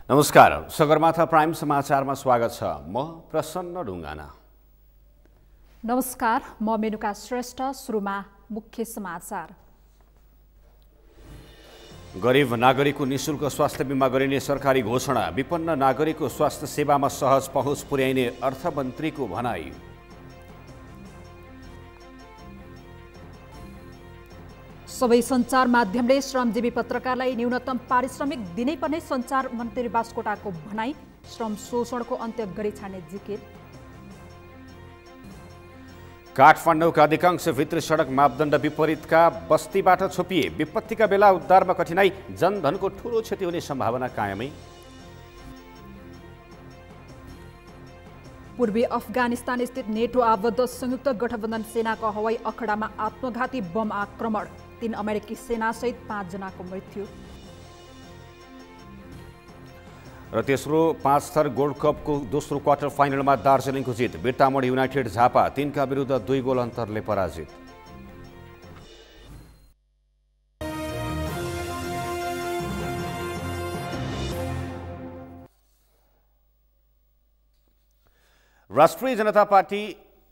नमस्कार, सगरमाथा प्राइम समाचारमा स्वागत छ। म प्रसन्न ढुङ्गाना। नमस्कार, म मेनुका श्रेष्ठ। सुरुमा मुख्य समाचार। गरिब नागरिकको निशुल्क स्वास्थ्य बिमा गरिने सरकारी घोषणा। विपन्न नागरिकको स्वास्थ्य सेवामा सहज पहुँच पुर्याइने अर्थमन्त्रीको भनाई। सबै सञ्चार माध्यमले श्रमजीवी पत्रकारलाई न्यूनतम पारिश्रमिक दिनै पर्ने सञ्चार मन्त्री बास्कोटाको भनाई। श्रम शोषणको अन्त्य गरी छाड्ने जिकिर। काठमाडौँका अधिकांश भित्री सडक मापदण्ड विपरीतका बस्तीबाट छोपिए। विपत्तिका बेला उद्धारमा कठिनाई। जनधनको ठूलो क्षति हुने सम्भावना कायमै। पूर्वी अफगानिस्तान स्थित नेटो आबद्ध संयुक्त गठबन्धन सेनाको हवाई अखडामा आत्मघाती बम आक्रमण। 3 अमेरिकी सेनासहित 5 जनाको मृत्यु। र तेस्रो 5 थर गोल्ड कपको दोस्रो क्वार्टर फाइनलमा दार्जिलिङको जित। बिर्तामोड युनाइटेड झापा 3 का विरुद्ध 2 गोल अन्तरले पराजित। राष्ट्रिय जनता पार्टी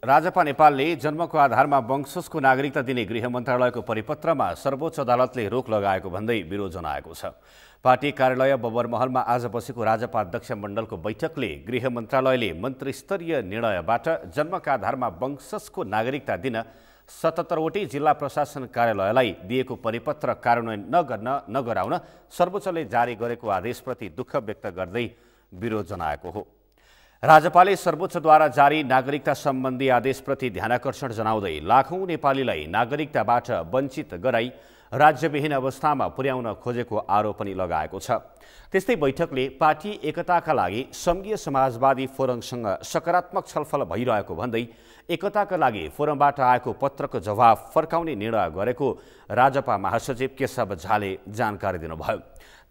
राजपा नेपालले जन्मको आधारमा वंशजको नागरिकता दिने गृह मन्त्रालयको परिपत्रमा सर्वोच्च अदालतले रोक लगाएको भन्दै विरोध जनाएको छ। पार्टी कार्यालय बबरमहलमा आज बसेको राजपा अध्यक्ष मण्डलको बैठकले गृह मन्त्रालयले मन्त्रीस्तरीय निर्णयबाट जन्मका आधारमा वंशजको नागरिकता दिन 77 वटै जिल्ला प्रशासन कार्यालयलाई दिएको परिपत्र कार्यान्वयन नगराउन सर्वोच्चले जारी गरेको आदेशप्रति दुःख व्यक्त गर्दै विरोध जनाएको हो। राजपाले सर्वोच्चद्वारा जारी नागरिकता सम्बन्धी आदेशप्रति ध्यानाकर्षण जनाउँदै लाखौं नेपालीलाई नागरिकताबाट वञ्चित गराई राज्यविहीन अवस्थामा पुर्याउन खोजेको आरोप पनि लगाएको छ। त्यस्तै बैठकले पार्टी एकताका लागि संघीय समाजवादी फोरमसँग सकारात्मक छलफल भइरहेको भन्दै एकताका लागि फोरमबाट आएको पत्रको जवाफ फर्काउने निर्णय गरेको राजपा महासचिव केशव झाले जानकारी दिनुभयो।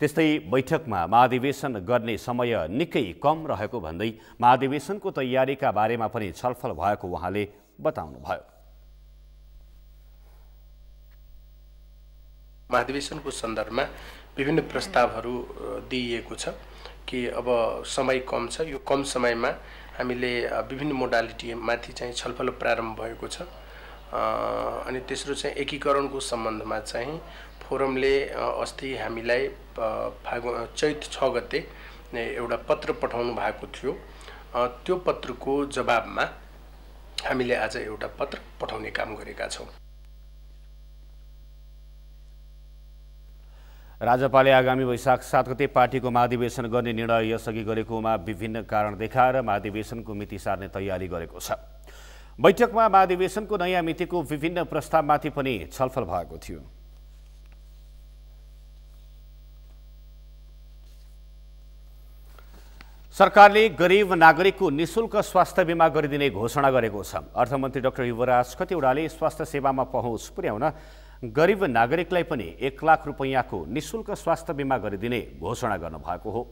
त्यस्तै बैठकमा महाधिवेशन गर्ने समय निकै कम रहेको भन्दै महाधिवेशनको तयारीका बारेमा पनि छलफल भएको उहाँले बताउनुभयो। महाधिवेशनको सन्दर्भमा विभिन्न प्रस्तावहरू दिइएको छ कि अब समय कम छ, यो कम समयमा हामीले विभिन्न मोडालिटीमाथि चाहिँ छलफल प्रारम्भ भएको छ। अनि तेस्रो चाहिँ एकीकरणको सम्बन्धमा चाहिँ फोरमले अस्ति हामीलाई चैत 6 गते एउटा पत्र पठाउनु भएको थियो। त्यो पत्रको जवाबमा हामीले आज एउटा पत्र पठाउने काम गरेका छौँ। राजपाले आगामी वैशाख 7 गते पार्टीको महाधिवेशन गर्ने निर्णय यसअघि गरेकोमा विभिन्न कारण देखाएर महाधिवेशनको मिति सार्ने तयारी गरेको छ। बैठकमा महाधिवेशनको नयाँ मितिको विभिन्न प्रस्तावमाथि पनि छलफल भएको थियो। सरकारले गरिब नागरिकको निशुल्क स्वास्थ्य बिमा गरिदिने घोषणा गरेको छ। अर्थमन्त्री डाक्टर युवराज खतिवडाले स्वास्थ्य सेवामा पहुँच पुर्याउन गरिब नागरिकलाई पनि 1 लाख रुपैयाँको निशुल्क स्वास्थ्य बिमा गरिदिने घोषणा गर्नुभएको हो।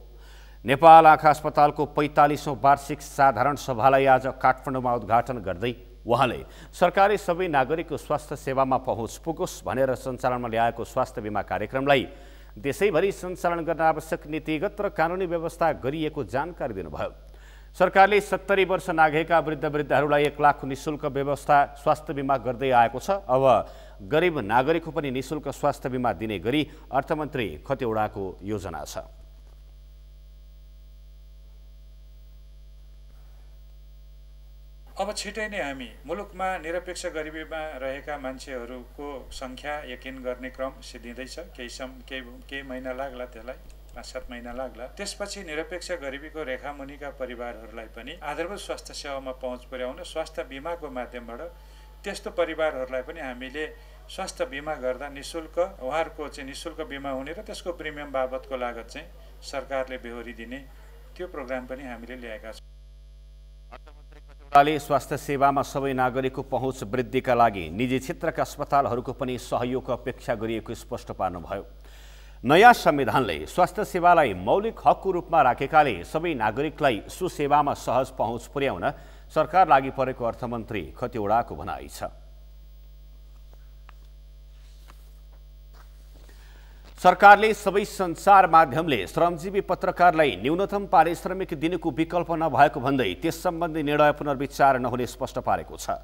नेपाल आँखा अस्पतालको 45औं वार्षिक साधारण सभालाई आज काठमाडौँमा उद्घाटन गर्दै उहाँले सरकारले सबै नागरिकको स्वास्थ्य सेवामा पहुँच पुगोस् भनेर सञ्चालनमा ल्याएको स्वास्थ्य बिमा कार्यक्रमलाई देशैभरि सञ्चालन गर्न आवश्यक नीतिगत र कानुनी व्यवस्था गरिएको जानकारी दिनुभयो। सरकारले 70 वर्ष नाघेका वृद्धहरूलाई 1 लाख निशुल्क व्यवस्था स्वास्थ्य बिमा गर्दै आएको छ। अब गरिब नागरिकको पनि निशुल्क स्वास्थ्य बिमा दिने गरी अर्थमन्त्री खतिवडाको योजना छ। अब छिटै नै हामी मुलुकमा निरपेक्ष गरिबीमा रहेका मान्छेहरूको संख्या यकिन गर्ने क्रम सिद्धिँदैछ। केही महिना लाग्ला, त्यसलाई 5-7 महिना लाग्ला। त्यसपछि निरपेक्ष गरिबीको रेखामुनिका परिवारहरूलाई पनि आधारभूत स्वास्थ्य सेवामा पहुँच पुर्याउन स्वास्थ्य बिमाको माध्यमबाट त्यस्तो परिवारहरूलाई पनि हामीले स्वास्थ्य बिमा गर्दा निशुल्क उहाँहरूको चाहिँ निशुल्क बिमा हुने र त्यसको प्रिमियम बाबतको लागत चाहिँ सरकारले बेहोरी दिने त्यो प्रोग्राम पनि हामीले ल्याएका छौँ। अर्थमन्त्री स्वास्थ्य सेवामा सबै नागरिकको पहुँच वृद्धिका लागि निजी क्षेत्रका अस्पतालहरूको पनि सहयोग अपेक्षा गरिएको स्पष्ट पार्नुभयो। नयाँ संविधानले स्वास्थ्य सेवालाई मौलिक हकको रूपमा राखेकाले सबै नागरिकलाई सुसेवामा सहज पहुँच पुर्याउन सरकार लागि परेको अर्थमन्त्री खतिवडाको भनाइ छ। सरकारले सबै सञ्चार माध्यमले श्रमजीवी पत्रकारलाई न्यूनतम पारिश्रमिक दिनको विकल्प नभएको भन्दै त्यस सम्बन्धी निर्णय पुनर्विचार नहुने स्पष्ट पारेको छ।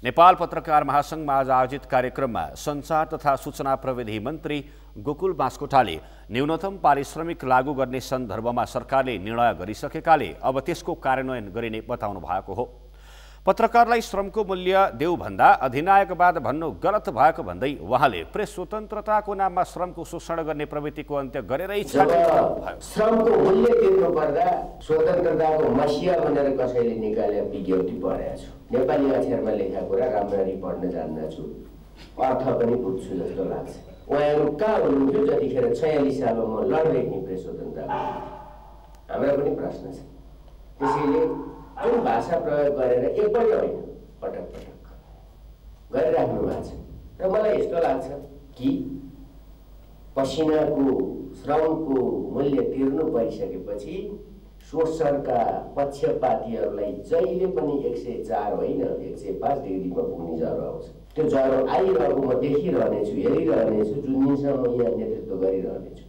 नेपाल पत्रकार महासङ्घमा आज आयोजित कार्यक्रममा सञ्चार तथा सूचना प्रविधि मन्त्री गोकुल बास्कोटाले न्यूनतम पारिश्रमिक लागू गर्ने सन्दर्भमा सरकारले निर्णय गरिसकेकाले अब त्यसको कार्यान्वयन गरिने बताउनु भएको हो। पत्रकारलाई श्रमको मूल्य देऊ भन्दा अधिनायकवाद भन्नु गलत भएको भन्दै उहाँले प्रेस स्वतन्त्रताको नाममा श्रमको शोषण गर्ने प्रवृत्तिको अन्त्य गरेरै श्रमको मूल्य तिर्नु पर्दा स्वतन्त्रताको मसिया भनेर कसैले निकाले विज्ञप्ति पढेको छु। नेपाली अक्षरमा लेखेको कुरा राम्ररी पढ्न जान्दछु, अर्थ पनि बुझ्छु जस्तो लाग्छ। उहाँहरू कहाँ हुनुहुन्थ्यो जतिखेर 46 सालमा म लड्दै थिएँ प्रेस स्वतन्त्रता? हाम्रा पनि प्रश्न छ। त्यसैले जुन भाषा प्रयोग गरेर एकपल्ट होइन पटक पटक गरिराख्नु भएको छ र मलाई यस्तो लाग्छ कि पसिनाको श्रमको मूल्य तिर्नु परिसकेपछि शोषणका पक्षपातीहरूलाई जहिले पनि 104 होइन 105 डिग्रीमा पुग्ने ज्वरो आउँछ। त्यो ज्वरो आइरहेको म देखिरहनेछु, हेरिरहनेछु, जुन दिनसम्म यहाँ नेतृत्व गरिरहनेछु।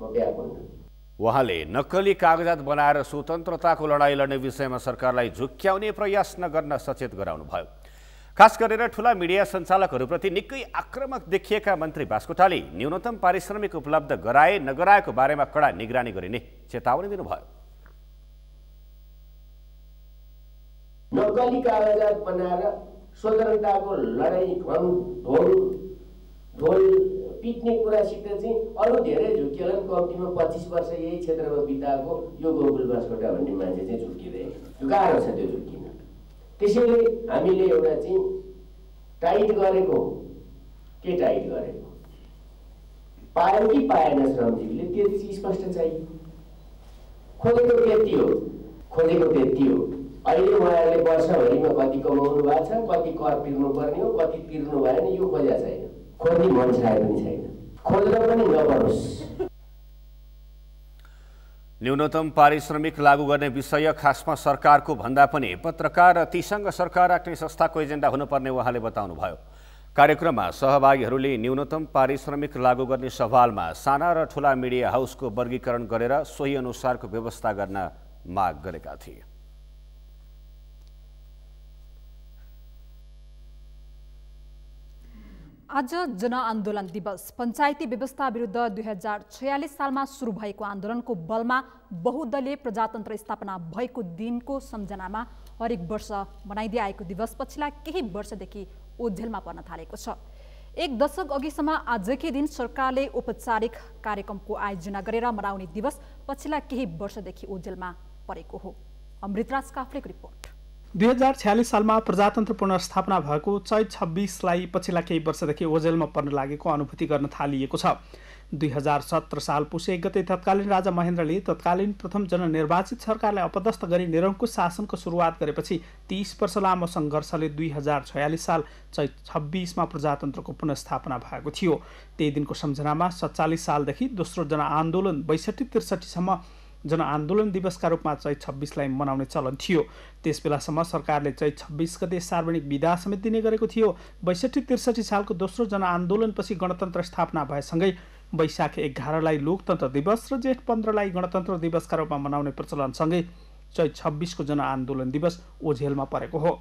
म व्याकुल हुँ। उहाँले नक्कली कागजात बनाएर स्वतन्त्रताको लडाईँ लड्ने विषयमा सरकारलाई झुक्क्याउने प्रयास नगर्न सचेत गराउनुभयो। खास गरेर ठूला मिडिया सञ्चालकहरूप्रति निकै आक्रामक देखिएका मन्त्री बास्कोटाले न्यूनतम पारिश्रमिक उपलब्ध गराए नगराएको बारेमा कडा निगरानी गरिने चेतावनी दिनुभयो। नक्कली कागजात बनाएर स्वतन्त्रताको लडाईँ ढोल पिट्ने कुरासित चाहिँ अरू धेरै झुक्किएला। कम्तीमा 25 वर्ष यही क्षेत्रमा बिताएको यो गोकुल बास्कोटा भन्ने मान्छे चाहिँ झुक्किँदैन। गाह्रो छ त्यो झुक्किन। त्यसैले हामीले एउटा चाहिँ टाइट गरेको के टाइट गरेको पायो कि पाएन श्रमजीवीले त्यति स्पष्ट चाहियो। खोजेको त्यति हो। अहिले उहाँहरूले वर्षभरिमा कति कमाउनु भएको छ, कति कर तिर्नुपर्ने हो, कति तिर्नु भएन, यो खोजेको छैन। खोज्ने मन छाए पनि छैन, खोजेर पनि नपरोस्। न्यूनतम पारिश्रमिक लागू गर्ने विषय खासमा सरकारको भन्दा पनि पत्रकार र तीसँग सरकार राख्ने संस्थाको एजेन्डा हुनुपर्ने उहाँले बताउनुभयो। कार्यक्रममा सहभागीहरूले न्यूनतम पारिश्रमिक लागू गर्ने सवालमा साना र ठूला मिडिया हाउसको वर्गीकरण गरेर सोही अनुसारको व्यवस्था गर्न माग गरेका थिए। आज जनआन्दोलन दिवस। पञ्चायती व्यवस्था विरुद्ध 2046 सालमा सुरु भएको आन्दोलनको बलमा बहुदलीय प्रजातन्त्र स्थापना भएको दिनको सम्झनामा हरेक वर्ष मनाइदै आएको दिवस पछिल्ला केही वर्षदेखि ओझेलमा पर्न थालेको छ। एक दशक अघिसम्म आजकै दिन सरकारले औपचारिक कार्यक्रमको आयोजना गरेर मनाउने दिवस पछिल्ला केही वर्षदेखि ओझेलमा परेको हो। अमृतराज काफ्लेको रिपोर्ट। 2046 सालमा प्रजातन्त्र पुनर्स्थापना भएको चैत 26लाई पछिल्ला केही वर्षदेखि ओझेलमा पर्न लागेको अनुभूति गर्न थालिएको छ। 2017 साल पुस 1 गते तत्कालीन राजा महेन्द्रले तत्कालीन प्रथम जननिर्वाचित सरकारलाई अपदस्थ गरी निरङ्कुश शासनको सुरुवात गरेपछि 30 वर्ष लामो सङ्घर्षले 2046 साल चैत 26मा प्रजातन्त्रको पुनर्स्थापना भएको थियो। त्यही दिनको सम्झनामा 47 सालदेखि दोस्रो जनआन्दोलन 62-63 सम्म जनआन्दोलन दिवसका रूपमा चैत 26लाई मनाउने चलन थियो। त्यस बेलासम्म सरकारले चैत 26 गते सार्वजनिक बिदा समेत दिने गरेको थियो। 62-63 सालको दोस्रो जनआन्दोलनपछि गणतन्त्र स्थापना भएसँगै वैशाख 11लाई लोकतन्त्र दिवस र जेठ 15लाई गणतन्त्र दिवसका रूपमा मनाउने प्रचलनसँगै चैत 26को जनआन्दोलन दिवस ओझेलमा परेको हो।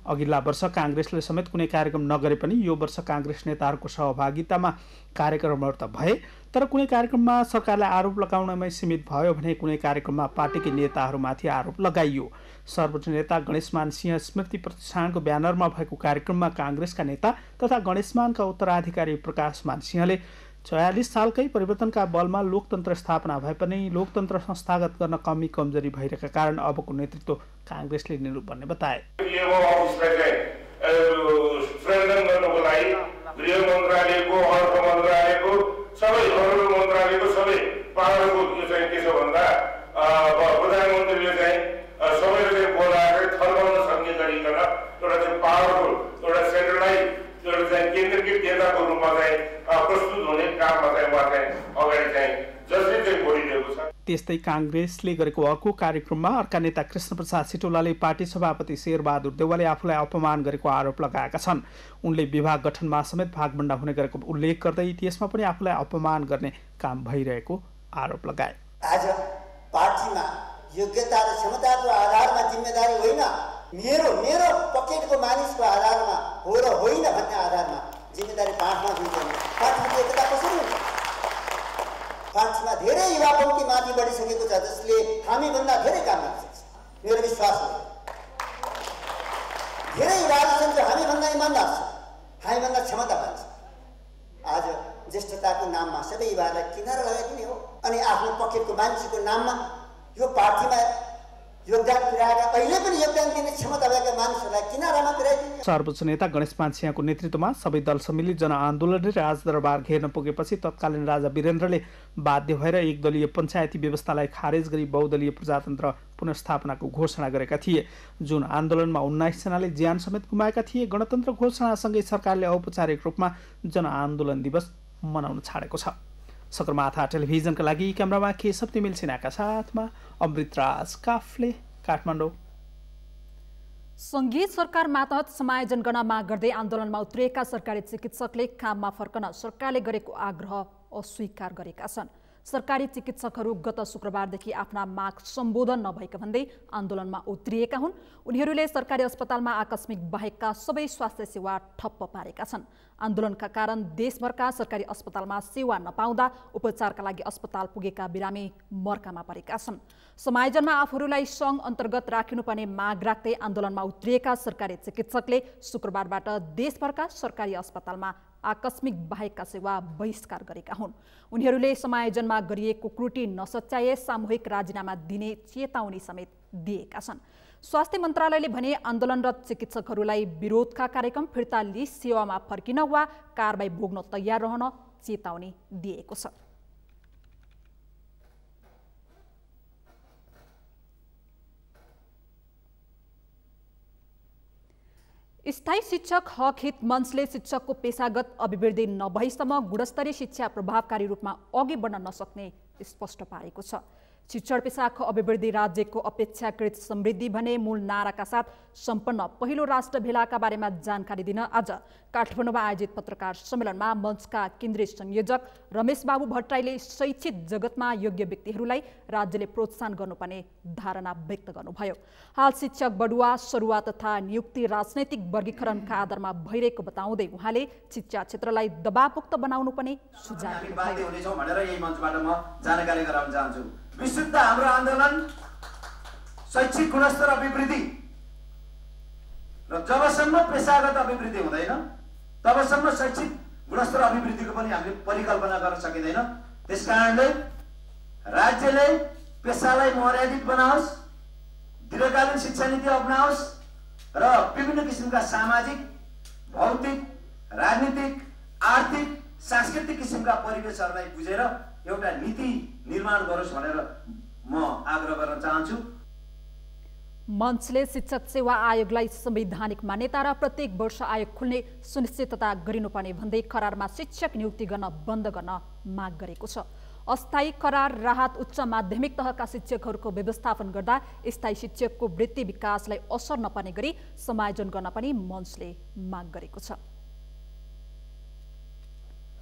अघिल्ला वर्ष काङ्ग्रेसले समेत कुनै कार्यक्रम नगरे पनि यो वर्ष काङ्ग्रेस नेताहरूको सहभागितामा कार्यक्रमहरू त भए, तर कुनै कार्यक्रममा सरकारलाई आरोप लगाउनमै सीमित भयो भने कुनै कार्यक्रममा पार्टीकै नेताहरूमाथि आरोप लगाइयो। सर्वोच्च नेता गणेशमान सिंह स्मृति प्रतिष्ठानको ब्यानरमा भएको कार्यक्रममा काङ्ग्रेसका नेता तथा गणेशमानका उत्तराधिकारी प्रकाशमान सिंहले 46 सालकै परिवर्तनका बलमा लोकतन्त्र स्थापना भए पनि लोकतन्त्र संस्थागत गर्न कमी कमजोरी भइरहेका कारण अबको नेतृत्व काङ्ग्रेसले लिनुपर्ने बताए। गृह मन्त्रालयको, अर्थ मन्त्रालयको, सबै अरू मन्त्रालयको सबै पावरको चाहिँ के छ भन्दा प्रधानमन्त्रीले चाहिँ सबैले चाहिँ बोलाएर थर्काउन सक्ने गरिकन एउटा चाहिँ पावरफुल एउटा सेन्ट्रलाइज एउटा चाहिँ केन्द्रीकृत नेताको रूपमा चाहिँ प्रस्तुत हुने काममा चाहिँ उहाँ चाहिँ अगाडि चाहिँ जसले चाहिँ बोलिरहेको छ। त्यस्तै काङ्ग्रेसले गरेको अर्को कार्यक्रममा अर्का नेता कृष्णप्रसाद सिटौलाले पार्टी सभापति शेरबहादुर देउवाले आफूलाई अपमान गरेको आरोप लगाएका छन्। उनले विभाग गठनमा समेत भागभण्डा हुने गरेको उल्लेख गर्दै त्यसमा पनि आफूलाई अपमान गर्ने काम भइरहेको आरोप लगाए। आज पार्टीमा योग्यता र क्षमताको आधारमा जिम्मेदारी होइन, मेरो पकेटको मानिसको आधारमा हो र होइन भन्ने आधारमा जिम्मेदारी बाँड्न दिँदैन। पार्टीको एकता कसरी हुन्छ? पार्टीमा धेरै युवा पङ्क्ति माथि बढिसकेको छ जसले हामीभन्दा धेरै काम गर्न सक्छ, मेरो विश्वास हो। धेरै युवाहरू छन् जो हामीभन्दा इमान्दार छ, हामीभन्दा क्षमतावान छ। आज ज्येष्ठताको नाममा सबै युवाहरूलाई किनारा लगाइदिने हो अनि आफ्नो पकेटको मान्छेको नाममा यो पार्टीमा योगदान पुर्याएका, अहिले पनि योगदान दिने क्षमता भएका मानिसहरूलाई किनारामा पुर्याइदिने। सर्वोच्च नेता गणेश पान्छियाको नेतृत्वमा सबै दल सम्मिलित जनआन्दोलनले राजदरबार घेर्न पुगेपछि तत्कालीन राजा वीरेन्द्रले बाध्य भएर एकदलीय पञ्चायती व्यवस्थालाई खारेज गरी बहुदलीय प्रजातन्त्र पुनर्स्थापनाको घोषणा गरेका थिए। जुन आन्दोलनमा 19 जनाले ज्यान समेत गुमाएका थिए। गणतन्त्र घोषणासँगै सरकारले औपचारिक रूपमा जनआन्दोलन दिवस मनाउन छाडेको छ। सगरमाथा टेलिभिजनका लागि क्यामेरामा केशव तिमिल सिन्हाका साथमा अमृतराज काफले, काठमाडौँ। सङ्घीय सरकार मातहत समायोजन गर्न माग गर्दै आन्दोलनमा उत्रिएका सरकारी चिकित्सकले काममा फर्कन सरकारले गरेको आग्रह अस्वीकार गरेका छन्। सरकारी चिकित्सकहरू गत शुक्रबारदेखि आफ्ना माग सम्बोधन नभएका भन्दै आन्दोलनमा उत्रिएका हुन्। उनीहरूले सरकारी अस्पतालमा आकस्मिक बाहेकका सबै स्वास्थ्य सेवा ठप्प पारेका छन्। आन्दोलनका कारण देशभरका सरकारी अस्पतालमा सेवा नपाउँदा उपचारका लागि अस्पताल पुगेका बिरामी मर्कामा परेका छन्। समायोजनमा आफूहरूलाई सङ्घ अन्तर्गत राखिनुपर्ने माग राख्दै आन्दोलनमा उत्रिएका सरकारी चिकित्सकले शुक्रबारबाट देशभरका सरकारी अस्पतालमा आकस्मिक बाहेकका सेवा बहिष्कार गरेका हुन्। उनीहरूले समायोजनमा गरिएको त्रुटि नसच्याए सामूहिक राजीनामा दिने चेतावनी समेत दिएका छन्। स्वास्थ्य मन्त्रालयले भने आन्दोलनरत चिकित्सकहरूलाई विरोधका कार्यक्रम फिर्ता लिई सेवामा फर्किन वा कारबाही भोग्न तयार रहन चेतावनी दिएको छ। स्थायी शिक्षक हक हित मञ्चले शिक्षकको पेशागत अभिवृद्धि नभएसम्म गुणस्तरीय शिक्षा प्रभावकारी रूपमा अघि बढ्न नसक्ने स्पष्ट पारेको छ। शिक्षण पेशाको अभिवृद्धि राज्यको अपेक्षाकृत समृद्धि भने मूल नाराका साथ सम्पन्न पहिलो राष्ट्र भेलाका बारेमा जानकारी दिन आज काठमाडौँमा आयोजित पत्रकार सम्मेलनमा मञ्चका केन्द्रीय संयोजक रमेश बाबु भट्टराईले शैक्षिक जगतमा योग्य व्यक्तिहरूलाई राज्यले प्रोत्साहन गर्नुपर्ने धारणा व्यक्त गर्नुभयो। हाल शिक्षक बढुवा सरुवा तथा नियुक्ति राजनैतिक वर्गीकरणका आधारमा भइरहेको बताउँदै उहाँले शिक्षा क्षेत्रलाई दबावमुक्त बनाउनु पर्ने सुझाव दिनुभयो। विशुद्ध हाम्रो आन्दोलन शैक्षिक गुणस्तर अभिवृद्धि र जबसम्म पेशागत अभिवृद्धि हुँदैन तबसम्म शैक्षिक गुणस्तर अभिवृद्धिको पनि हामीले परिकल्पना गर्न सकिँदैन। त्यसकारणले राज्यले पेशालाई मर्यादित बनाओस्, दीर्घकालीन शिक्षा नीति अपनाओस् र विभिन्न किसिमका सामाजिक, भौतिक, राजनीतिक, आर्थिक, सांस्कृतिक किसिमका परिवेशहरूलाई बुझेर एउटा नीति निर्माण गरोस् भनेर म आग्रह गर्न चाहन्छु। मञ्चले शिक्षक सेवा आयोगलाई संवैधानिक मान्यता र प्रत्येक वर्ष आयोग खुल्ने सुनिश्चितता गरिनुपर्ने भन्दै करारमा शिक्षक नियुक्ति गर्न बन्द गर्न माग गरेको छ। अस्थायी करार राहत उच्च माध्यमिक तहका शिक्षकहरूको व्यवस्थापन गर्दा स्थायी शिक्षकको वृत्ति विकासलाई असर नपर्ने गरी समायोजन गर्न पनि मञ्चले माग गरेको छ।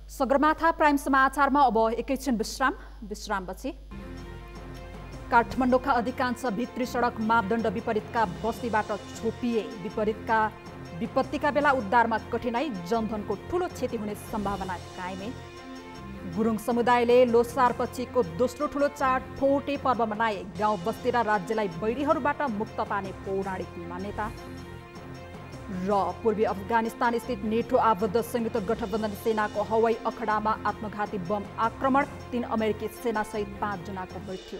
सगरमाथा प्राइम समाचारमा अब एकैछिन विश्रामपछि काठमाडौँका अधिकांश भित्री सडक मापदण्ड विपरीतका बस्तीबाट छोपिए। विपत्तिका बेला उद्धारमा कठिनाई, जनधनको ठूलो क्षति हुने सम्भावना कायमै। गुरुङ समुदायले लोसार पछिको दोस्रो ठूलो चाड ठोटे पर्व मनाए। गाउँ बस्ती र राज्यलाई बैरीहरूबाट मुक्त पार्ने पौराणिक मान्यता। र पूर्वी अफगानिस्तान स्थित नेटो आबद्ध संयुक्त गठबन्धन सेनाको हवाई अखडामा आत्मघाती बम आक्रमण, 3 अमेरिकी सेनासहित 5 जनाको मृत्यु।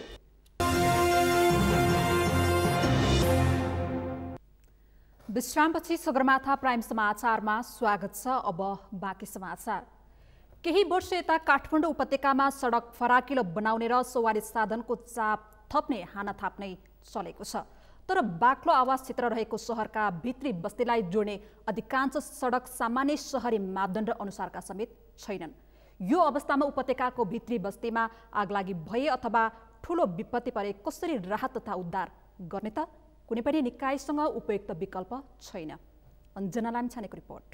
विश्रामपछि सगरमाथा प्राइम समाचारमा स्वागत छ। अब बाँकी समाचार। केही वर्ष यता काठमाडौँ उपत्यकामा सडक फराकिलो बनाउने र सवारी साधनको चाप थप्ने हानाथाप नै चलेको छ। तर बाक्लो आवास क्षेत्र रहेको सहरका भित्री बस्तीलाई जोड्ने अधिकांश सडक सामान्य शहरी मापदण्ड अनुसारका समेत छैनन्। यो अवस्थामा उपत्यकाको भित्री बस्तीमा आगलागी भए अथवा ठूलो विपत्ति परे कसरी राहत तथा उद्धार गर्ने त? कुनै पनि निकायसँग उपयुक्त विकल्प छैन। अञ्जना लामिछानेको रिपोर्ट।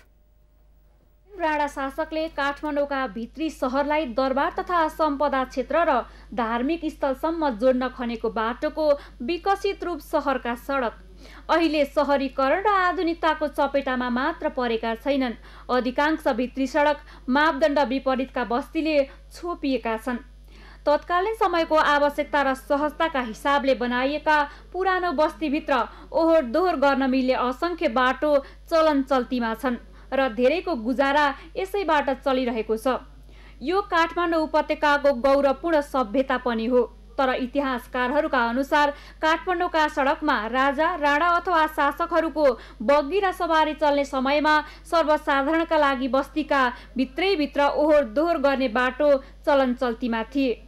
राणा शासकले काठमाडौँका भित्री सहरलाई दरबार तथा सम्पदा क्षेत्र र धार्मिक स्थलसम्म जोड्न खनेको बाटोको विकसित रूप सहरका सडक अहिले सहरीकरण र आधुनिकताको चपेटामा मात्र परेका छैनन्। अधिकांश भित्री सडक मापदण्ड विपरीतका बस्तीले छोपिएका छन्। तत्कालीन समयको आवश्यकता र सहजताका हिसाबले बनाइएका पुरानो बस्तीभित्र ओहोर दोहोर गर्न मिल्ने असंख्य बाटो चलन चल्तीमा छन् र धेरैको गुजारा यसैबाट चलिरहेको छ। यो काठमाडौँ उपत्यकाको गौरवपूर्ण सभ्यता पनि हो। तर इतिहासकारहरूका अनुसार काठमाडौँका सडकमा राजा राणा अथवा शासकहरूको बग्गी र सवारी चल्ने समयमा सर्वसाधारणका लागि बस्तीका भित्रैभित्र ओहोर दोहोर गर्ने बाटो चलन चल्तीमा थिए।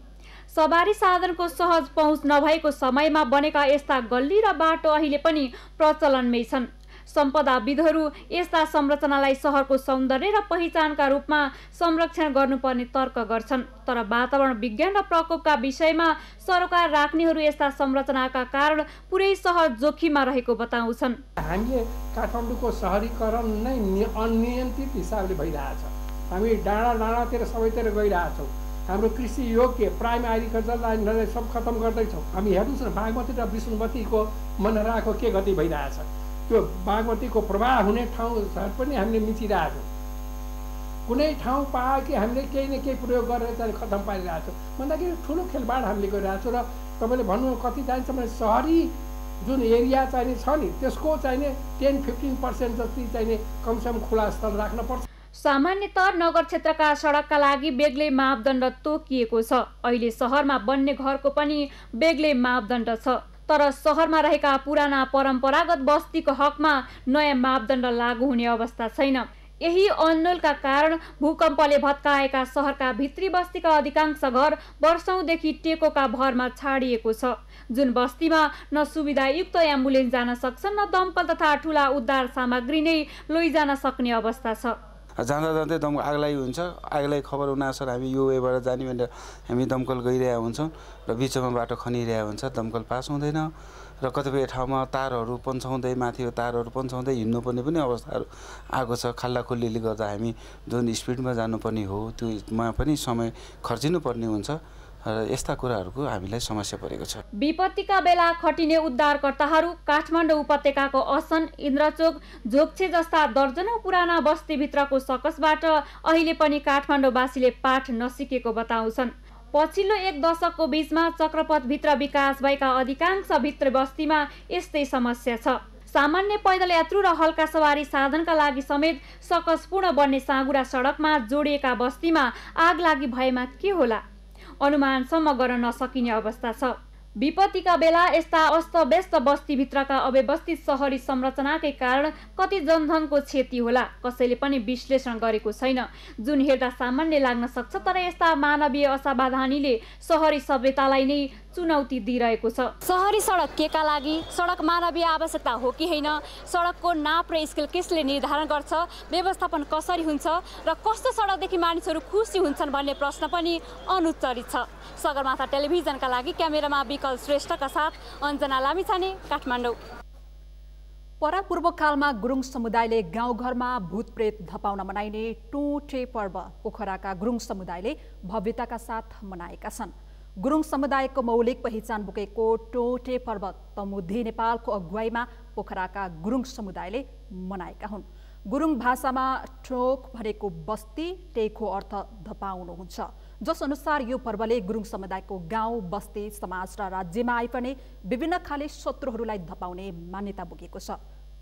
सवारी साधनको सहज पहुँच नभएको समयमा बनेका यस्ता गल्ली र बाटो अहिले पनि प्रचलनमै छन्। सम्पदाविदहरू यस्ता संरचनालाई सहरको सौन्दर्य र पहिचानका रूपमा संरक्षण गर्नुपर्ने तर्क गर्छन्। तर वातावरण विज्ञान र प्रकोपका विषयमा सरोकार राख्नेहरू यस्ता संरचनाका कारण पुरै सहर जोखिममा रहेको बताउँछन्। हामीले काठमाडौँको सहरीकरण नै अनियन्त्रित हिसाबले भइरहेछ। हामी डाँडातिर सबैतिर गइरहेछौँ। हाम्रो कृषि योग्य प्राइम एग्रिकल्चरलाई सब खतम गर्दैछौँ। हामी हेर्नुहोस् न, बागमती र विष्णुमतीको मनराको के गति भइरहेछ। त्यो बागमतीको प्रवाह हुने ठाउँहरू पनि हामीले मिचिरहेछौँ। कुनै ठाउँ पायो कि हामीले केही न केही प्रयोग गरेर चाहिँ खतम पारिरहेछौँ भन्दाखेरि ठुलो खेलबाड हामीले गरिरहेछौँ। र तपाईँले भन्नु कति चाहिन्छ भने सहरी जुन एरिया चाहिने छ नि त्यसको चाहिने 10-15% जति चाहिने कमसेकम खुला स्थल राख्न पर्छ। सामान्यतः नगर क्षेत्रका सडकका लागि बेग्लै मापदण्ड तोकिएको छ। अहिले सहरमा बन्ने घरको पनि बेग्लै मापदण्ड छ। तर सहरमा रहेका पुराना परम्परागत बस्तीको हकमा नयाँ मापदण्ड लागू हुने अवस्था छैन। यही अन्लोलका कारण भूकम्पले भत्काएका सहरका भित्री बस्तीका अधिकांश घर वर्षौंदेखि टेकोका भरमा छाडिएको छ। जुन बस्तीमा न सुविधायुक्त एम्बुलेन्स जान सक्छन् न दमकल तथा ठूला उद्धार सामग्री नै लैजान सक्ने अवस्था छ। जाँदा जाँदै आगलागी हुन्छ। आगलागी खबर हुनासर हामी यो वेबाट जाने भनेर हामी दमकल गइरहेका हुन्छौँ र बिचमा बाटो खनिरहेको हुन्छ। दमकल पास हुँदैन र कतिपय ठाउँमा तारहरू पन्छाउँदै माथि तारहरू पन्छाउँदै हिँड्नुपर्ने पनि अवस्थाहरू आएको छ। खाल्लाखुल्लीले गर्दा हामी जुन स्पिडमा जानुपर्ने हो त्योमा पनि समय खर्चिनुपर्ने हुन्छ र यस्ता कुराहरूको हामीलाई समस्या परेको छ। विपत्तिका बेला खटिने उद्धारकर्ताहरू काठमाडौँ उपत्यकाको असन, इन्द्रचोक, झोक्छे जस्ता दर्जनौं पुराना बस्तीभित्रको सकसबाट अहिले पनि काठमाडौँवासीले पाठ नसिकेको बताउँछन्। पछिल्लो एक दशकको बीचमा चक्रपथभित्र विकास भएका अधिकांश भित्री बस्तीमा यस्तै समस्या छ। सामान्य पैदल यात्रु र हल्का सवारी साधनका लागि समेत सकसपूर्ण बन्ने साँगुरा सडकमा जोडिएका बस्तीमा आग लागि भएमा के होला अनुमानसम्म गर्न नसकिने अवस्था छ। विपत्तिका बेला यस्ता अस्तव्यस्त बस्तीभित्रका अव्यवस्थित सहरी संरचनाकै कारण कति जनधनको क्षति होला कसैले पनि विश्लेषण गरेको छैन। जुन हेर्दा सामान्य लाग्न सक्छ तर यस्ता मानवीय असावधानीले सहरी सभ्यतालाई नै चुनौती दिइरहेको छ। सहरी सडक केका लागि, सडक मानवीय आवश्यकता हो कि होइन, सडकको नाप र स्केल कसले निर्धारण गर्छ, व्यवस्थापन कसरी हुन्छ र कस्तो सडकदेखि मानिसहरू खुसी हुन्छन् भन्ने प्रश्न पनि अनुत्तरित छ। सगरमाथा टेलिभिजनका लागि क्यामेरामा विकल श्रेष्ठका साथ अञ्जना लामिछाने, काठमाडौँ। परापूर्वकालमा गुरुङ समुदायले गाउँघरमा भूतप्रेत धपाउन मनाइने टोटे पर्व पोखराका गुरुङ समुदायले भव्यताका साथ मनाएका छन्। गुरुङ समुदायको मौलिक पहिचान बोकेको टोटे पर्व तमुधी नेपालको अगुवाईमा पोखराका गुरुङ समुदायले मनाएका हुन्। गुरुङ भाषामा ठोक भनेको बस्ती, टेको अर्थ धपाउनु हुन्छ, जस अनुसार यो पर्वले गुरुङ समुदायको गाउँ, बस्ती, समाज र राज्यमा आइपर्ने विभिन्न खाले शत्रुहरूलाई धपाउने मान्यता बोकेको छ।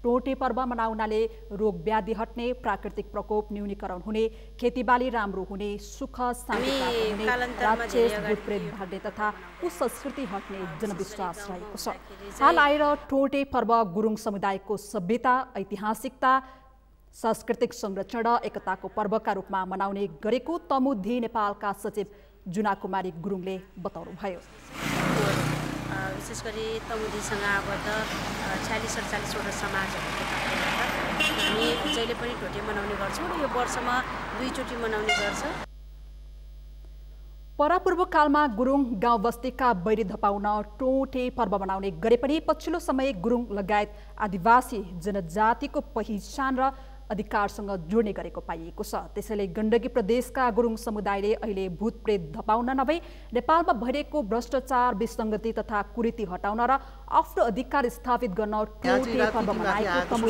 टोटे पर्व मनाउनाले रोग व्याधि हट्ने, प्राकृतिक प्रकोप न्यूनीकरण हुने, खेतीबाली राम्रो हुने, सुख शान्ति प्राप्त हुने, राक्षस भूतप्रेत भाग्ने तथा कुसंस्कृति हट्ने जनविश्वास रहेको छ। हाल आएर टोटे पर्व गुरुङ समुदायको सभ्यता, ऐतिहासिकता, सांस्कृतिक संरक्षण र एकताको पर्वका रूपमा मनाउने गरेको तमुधी नेपालका सचिव जुना कुमारी गुरुङले बताउनुभयो। विशेष गरी तमुदीसँग आबद्ध 46-47वटा समाजहरूको कारणले हामी जहिले पनि टोटे मनाउने गर्छौँ र यो वर्षमा 2 चोटि मनाउने गर्छ। परापूर्वकालमा गुरुङ गाउँ बस्तीका बैरी धपाउन टोटे पर्व मनाउने गरे पनि पछिल्लो समय गुरुङ लगायत आदिवासी जनजातिको पहिचान र अधिकारसँग जोड्ने गरेको पाइएको छ। त्यसैले गण्डकी प्रदेशका गुरुङ समुदायले अहिले भूतप्रेत धपाउन नभई नेपालमा भइरहेको भ्रष्टाचार, विसङ्गति तथा कुरीति हटाउन र आफ्नो अधिकार स्थापित गर्न टोटे पर्व मनाएको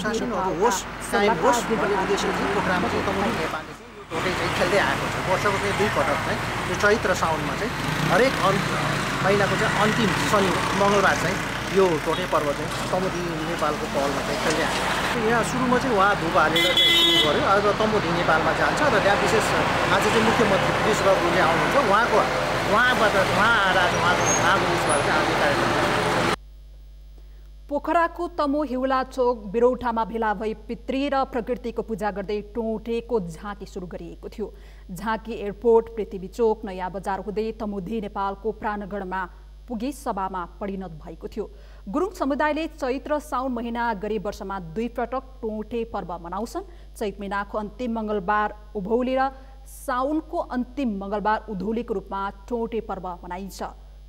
टोटे चाहिँ खेल्दै आएको छ। वर्षको चाहिँ 2 पटक चाहिँ यो चैत्र साउनमा चाहिँ हरेक महिनाको चाहिँ अन्तिम शनि मङ्गलबार चाहिँ यो टोटे पर्व चाहिँ तमोदी नेपालको पहलमा चाहिँ खेल्दै आएको छ। यहाँ सुरुमा चाहिँ उहाँ धुप हालेर चाहिँ सुरु गर्यो। अब तमोदी नेपालमा जान्छ र त्यहाँ विशेष आज चाहिँ मुख्यमन्त्री कृष्ण बाबुले आउनुहुन्छ। उहाँबाट उहाँ आएर आज उहाँको नाम उयसबाट चाहिँ आज कार्यक्रम पोखराको तमो हिउला चोक बिरौठामा भेला भई पितृ र प्रकृतिको पूजा गर्दै टोटेको झाँकी सुरु गरिएको थियो। झाँकी एयरपोर्ट, पृथ्वी चोक, नयाँ बजार हुँदै तमुधी नेपालको प्राणगढमा पुगी सभामा परिणत भएको थियो। गुरुङ समुदायले चैत्र साउन महिना गरी वर्षमा 2 पटक टोटे पर्व मनाउँछन्। चैत महिनाको अन्तिम मङ्गलबार उभौली र साउनको अन्तिम मङ्गलबार उधौलीको रूपमा टोटे पर्व मनाइन्छ।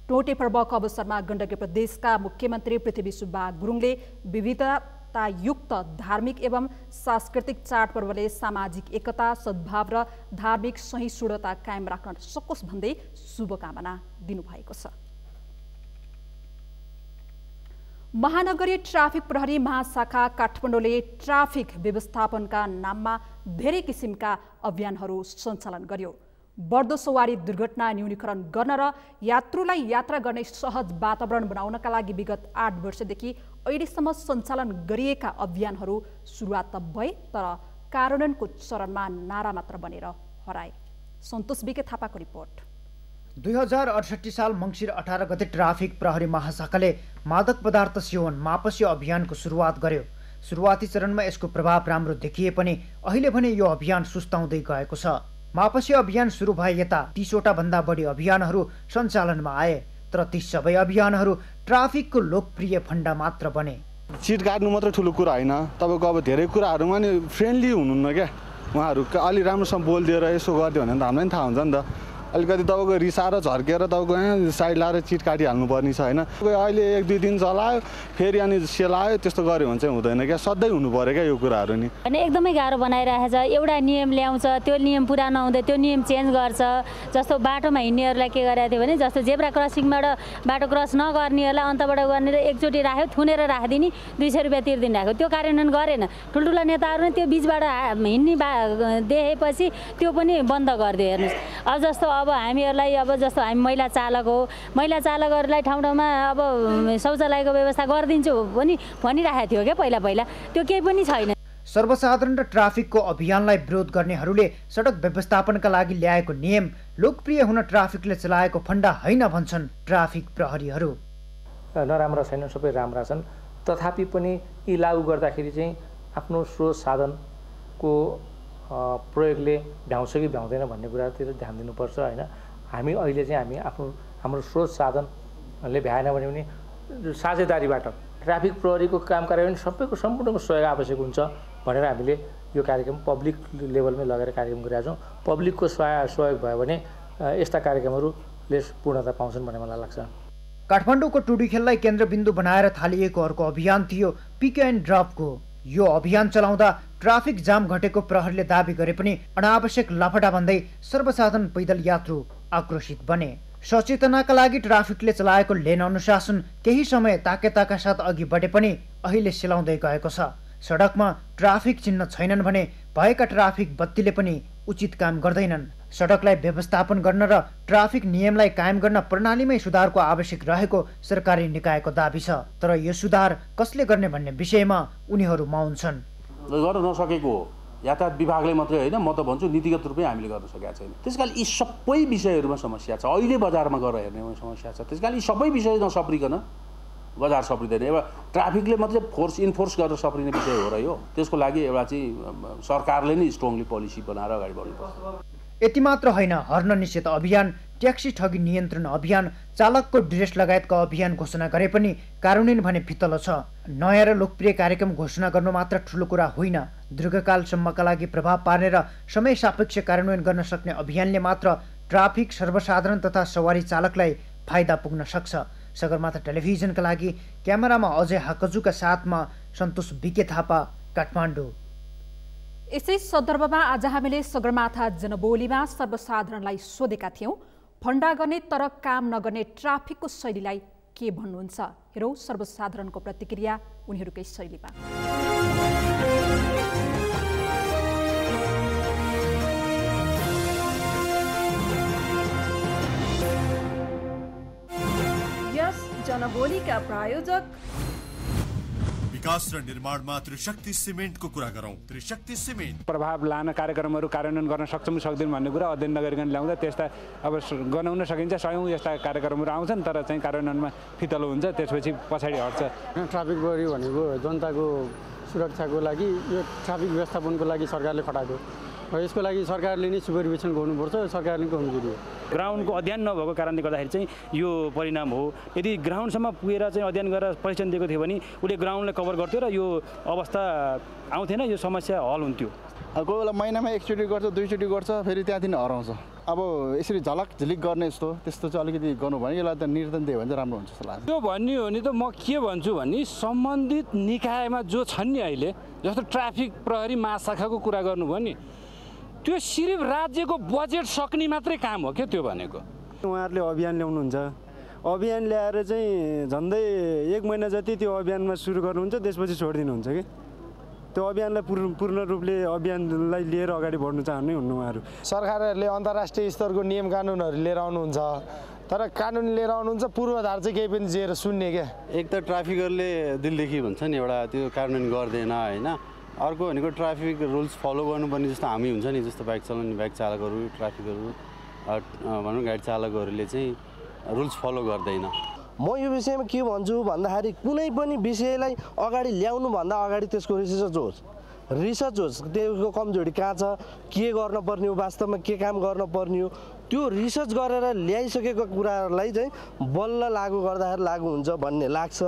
टोटे पर्वको अवसरमा गण्डकी प्रदेशका मुख्यमन्त्री पृथ्वी सुब्बा गुरुङले विविधतायुक्त धार्मिक एवं सांस्कृतिक चाडपर्वले सामाजिक एकता, सद्भाव र धार्मिक सहिष्णुता कायम राख्न सकोस् भन्दै शुभकामना दिनुभएको छ। महानगरीय ट्राफिक प्रहरी महाशाखा काठमाडौँले ट्राफिक व्यवस्थापनका नाममा धेरै किसिमका अभियानहरू सञ्चालन गर्यो। बढ्दो सवारी दुर्घटना न्यूनीकरण गर्न र यात्रुलाई यात्रा गर्ने सहज वातावरण बनाउनका लागि विगत 8 वर्षदेखि अहिलेसम्म सञ्चालन गरिएका अभियानहरू सुरुवात त भए तर कार्यान्वयनको चरणमा नारा मात्र बनेर हराए। सन्तोष बिके थापाको रिपोर्ट। 2068 साल मङ्सिर 18 गते ट्राफिक प्रहरी महाशाखाले मादक पदार्थ सेवन मापसी अभियानको सुरुवात गर्यो। सुरुवाती चरणमा यसको प्रभाव राम्रो देखिए पनि अहिले भने यो अभियान सुस्ताउँदै गएको छ। मापसी अभियान सुरु भए यता 30वटा भन्दा बढी अभियानहरू सञ्चालनमा आए, तर ती सबै अभियानहरू ट्राफिकको लोकप्रिय फन्डा मात्र बने। चिट काट्नु मात्र ठुलो कुरा होइन, तपाईँको अब धेरै कुराहरूमा नि फ्रेन्डली हुनुहुन्न क्या। उहाँहरू अलि राम्रोसँग बोलिदिएर यसो गरिदियो भने त हामीलाई पनि थाहा हुन्छ नि त। अलिकति तपाईँको रिसाएर झर्केर तपाईँको साइड लाएर चिट काटिहाल्नु पर्ने छ होइन। अहिले 1-2 दिन चलायो फेरि अनि सेलायो, त्यस्तो गऱ्यो भने चाहिँ हुँदैन क्या। सधैँ हुनु पऱ्यो क्या यो कुराहरू नि। अनि एकदमै गाह्रो बनाइरहेको छ। एउटा नियम ल्याउँछ, त्यो नियम पुरा नहुँदै त्यो नियम चेन्ज गर्छ। जस्तो बाटोमा हिँड्नेहरूलाई के गरेको थियो भने जस्तो जेब्रा क्रसिङबाट बाटो क्रस नगर्नेहरूलाई अन्तबाट गर्ने र एकचोटि राख्यो, थुनेर राखिदिने, 200 रुपियाँ तिर्दिनु राख्यो। त्यो कार्यान्वयन गरेन। ठुल्ठुला नेताहरू नै त्यो बिचबाट हिँड्ने देखेपछि त्यो पनि बन्द गरिदियो। हेर्नुहोस्, अब जस्तो अब हामीहरूलाई अब जस्तो हामी महिला चालक हो, महिला चालकहरूलाई ठाउँ ठाउँमा अब शौचालयको व्यवस्था गरिदिन्छु पनि भनिरहेको थियो क्या पहिला। त्यो केही पनि छैन। सर्वसाधारण र ट्राफिकको अभियानलाई विरोध गर्नेहरूले सडक व्यवस्थापनका लागि ल्याएको नियम लोकप्रिय हुन ट्राफिकले चलाएको फन्डा होइन भन्छन् ट्राफिक प्रहरीहरू। नराम्रा छैनन्, सबै राम्रा छन्। तथापि पनि यी लागू गर्दाखेरि चाहिँ आफ्नो स्रोत साधनको प्रयोगले भ्याउँछ कि भ्याउँदैन भन्ने कुरातिर ध्यान दिनुपर्छ होइन। हामी अहिले चाहिँ हाम्रो स्रोत साधनले भ्याएन भने पनि साझेदारीबाट ट्राफिक प्रहरीको काम कार्यान्वयन सबैको सम्पूर्णको सहयोग आवश्यक हुन्छ भनेर हामीले यो कार्यक्रम पब्लिक लेभलमै लगेर कार्यक्रम गरिरहेका छौँ। पब्लिकको सहयोग भयो भने यस्ता कार्यक्रमहरूले पूर्णता पाउँछन् भन्ने मलाई लाग्छ। काठमाडौँको टुडीखेललाई केन्द्रबिन्दु बनाएर थालिएको अर्को अभियान थियो पिक एन्ड ड्रपको। यो अभियान चलाउँदा ट्राफिक जाम घटेको प्रहरीले दाबी गरे पनि अनावश्यक लफडा भन्दै सर्वसाधारण पैदल यात्रु आक्रोशित बने। सचेतनाका लागि ट्राफिकले चलाएको लेन अनुशासन केही समय ताकेताका साथ अघि बढे पनि अहिले सेलाउँदै गएको छ। सडकमा ट्राफिक चिन्ह छैनन् भने भएका ट्राफिक बत्तीले पनि उचित काम गर्दैनन्। सडकलाई व्यवस्थापन गर्न र ट्राफिक नियमलाई कायम गर्न प्रणालीमै सुधारको आवश्यक रहेको सरकारी निकायको दाबी छ। तर यो सुधार कसले गर्ने भन्ने विषयमा उनीहरू मौन छन्। गर्न नसकेको हो यातायात विभागले मात्रै होइन, म त भन्छु नीतिगत रूपमै हामीले गर्न सकेका छैन। त्यसकारण यी सबै विषयहरूमा समस्या छ। अहिले बजारमा गएर हेर्नेमा समस्या छ। त्यसकारण यी सबै विषय नसप्रिकन बजार सप्रिँदैन। एउटा ट्राफिकले मात्रै इन्फोर्स गरेर सप्रिने विषय हो र यो। त्यसको लागि एउटा चाहिँ सरकारले नै स्ट्रङली पोलिसी बनाएर अगाडि बढ्नुपर्छ। यति मात्र होइन, हर्न निषेध अभियान, ट्याक्सी ठगी नियन्त्रण अभियान, चालकको ड्रेस लगायतका अभियान घोषणा गरे पनि कार्यान्वयन भने फितलो छ। नयाँ र लोकप्रिय कार्यक्रम घोषणा गर्नु मात्र ठुलो कुरा होइन, दीर्घकालसम्मका लागि प्रभाव पार्ने र समय सापेक्ष कार्यान्वयन गर्न सक्ने अभियानले मात्र ट्राफिक, सर्वसाधारण तथा सवारी चालकलाई फाइदा पुग्न सक्छ। सगरमाथा टेलिभिजनका लागि क्यामेरामा अजय हाकजुका साथमा सन्तोष बिके थापा, काठमाडौँ। यसै सन्दर्भमा आज हामीले सगरमाथा जनबोलीमा सर्वसाधारणलाई सोधेका थियौं, फन्डा गर्ने तर काम नगर्ने ट्राफिकको शैलीलाई के भन्नुहुन्छ? हेरौँ सर्वसाधारणको प्रतिक्रिया उनीहरूकै शैलीमा। यस जनबोलीका प्रायोजक विकास र निर्माणमा त्रिशक्ति सिमेन्टको कुरा गरौँ। त्रिशक्ति सिमेन्ट प्रभाव लान कार्यक्रमहरू कार्यान्वयन गर्न सक्छौँ सक्दैनौँ भन्ने कुरा अध्ययन नगरिकन ल्याउँदा त्यस्ता अब गनाउन सकिन्छ। सयौँ यस्ता कार्यक्रमहरू आउँछन् तर चाहिँ कार्यान्वयनमा फितलो हुन्छ, त्यसपछि पछाडि हट्छ। ट्राफिक बढी भनेको जनताको सुरक्षाको लागि, यो ट्राफिक व्यवस्थापनको लागि सरकारले खटाएको र यसको लागि सरकारले नै सुपरभिजन गर्नुपर्छ। सरकारले कमजोरी हो। ग्राउन्डको अध्ययन नभएको कारणले गर्दाखेरि चाहिँ यो परिणाम हो। यदि ग्राउन्डसम्म पुगेर चाहिँ अध्ययन गरेर परीक्षण दिएको थियो भने उसले ग्राउन्डलाई कभर गर्थ्यो र यो अवस्था आउँथेन, यो समस्या हल हुन्थ्यो। कोही बेला महिनामा एकचोटि गर्छ, दुईचोटि गर्छ, फेरि त्यहाँदेखि हराउँछ। अब यसरी झलक झिलिक गर्ने त्यस्तो चाहिँ अलिकति गर्नु भने यसलाई त निर्देशन दियो भने चाहिँ राम्रो हुन्छ जस्तो लाग्छ। त्यो भन्ने हो नि त म के भन्छु भने सम्बन्धित निकायमा जो छन् नि अहिले, जस्तो ट्राफिक प्रहरी महाशाखाको कुरा गर्नुभयो नि, त्यो सिर्फ राज्यको बजेट सक्ने मात्रै काम हो क्या त्यो भनेको। उहाँहरूले अभियान ल्याउनुहुन्छ, अभियान ल्याएर चाहिँ झन्डै 1 महिना जति त्यो अभियानमा सुरु गर्नुहुन्छ, त्यसपछि छोडिदिनुहुन्छ कि त्यो अभियानलाई पूर्ण रूपले अभियानलाई लिएर अगाडि बढ्नु चाहने हुन्न उहाँहरू। सरकारहरूले अन्तर्राष्ट्रिय स्तरको नियम कानुनहरू लिएर आउनुहुन्छ, तर कानुन लिएर आउनुहुन्छ, पूर्वाधार चाहिँ केही पनि दिएर सुन्ने क्या। एक त ट्राफिकरले दिलदेखि भन्छ नि एउटा त्यो कार्यान्वयन गर्दैन होइन, अर्को भनेको ट्राफिक रुल्स फलो गर्नुपर्ने जस्तो हामी हुन्छ नि, जस्तो बाइक चलाउने बाइक चालकहरू, ट्राफिकहरू भनौँ गाडी चालकहरूले चाहिँ रुल्स फलो गर्दैन। म यो विषयमा के भन्छु भन्दाखेरि कुनै पनि विषयलाई अगाडि ल्याउनुभन्दा अगाडि त्यसको रिसर्च होस्, त्यसको कमजोरी कहाँ छ, के गर्न पर्ने हो, वास्तवमा के काम गर्न पर्ने हो, त्यो रिसर्च गरेर ल्याइसकेको कुराहरूलाई चाहिँ बल्ल लागू गर्दाखेरि लागू हुन्छ भन्ने लाग्छ।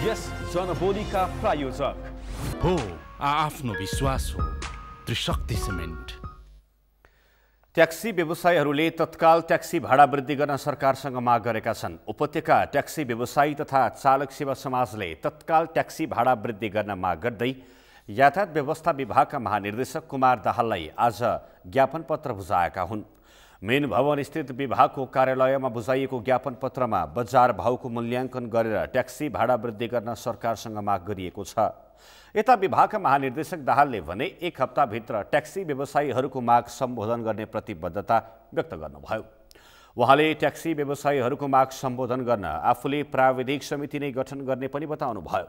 यस जनबोलीका प्रायोजक हो आफ्नो विश्वास हो त्रिशक्ति सिमेन्ट। ट्याक्सी व्यवसायीहरूले तत्काल ट्याक्सी भाडा वृद्धि गर्न सरकारसँग माग गरेका छन्। उपत्यका ट्याक्सी व्यवसायी तथा चालक सेवा समाजले तत्काल ट्याक्सी भाडा वृद्धि गर्न माग गर्दै यातायात व्यवस्था विभागका महानिर्देशक कुमार दाहाललाई आज ज्ञापन पत्र बुझाएका हुन्। मेन भवन स्थित विभागको कार्यालयमा बुझाइएको ज्ञापन पत्रमा बजार भाउको मूल्याङ्कन गरेर ट्याक्सी भाडा वृद्धि गर्न सरकारसँग माग गरिएको छ। यता विभागका महानिर्देशक दाहालले भने 1 हप्ताभित्र ट्याक्सी व्यवसायीहरूको माग सम्बोधन गर्ने प्रतिबद्धता व्यक्त गर्नुभयो। उहाँले ट्याक्सी व्यवसायीहरूको माग सम्बोधन गर्न आफूले प्राविधिक समिति नै गठन गर्ने पनि बताउनुभयो।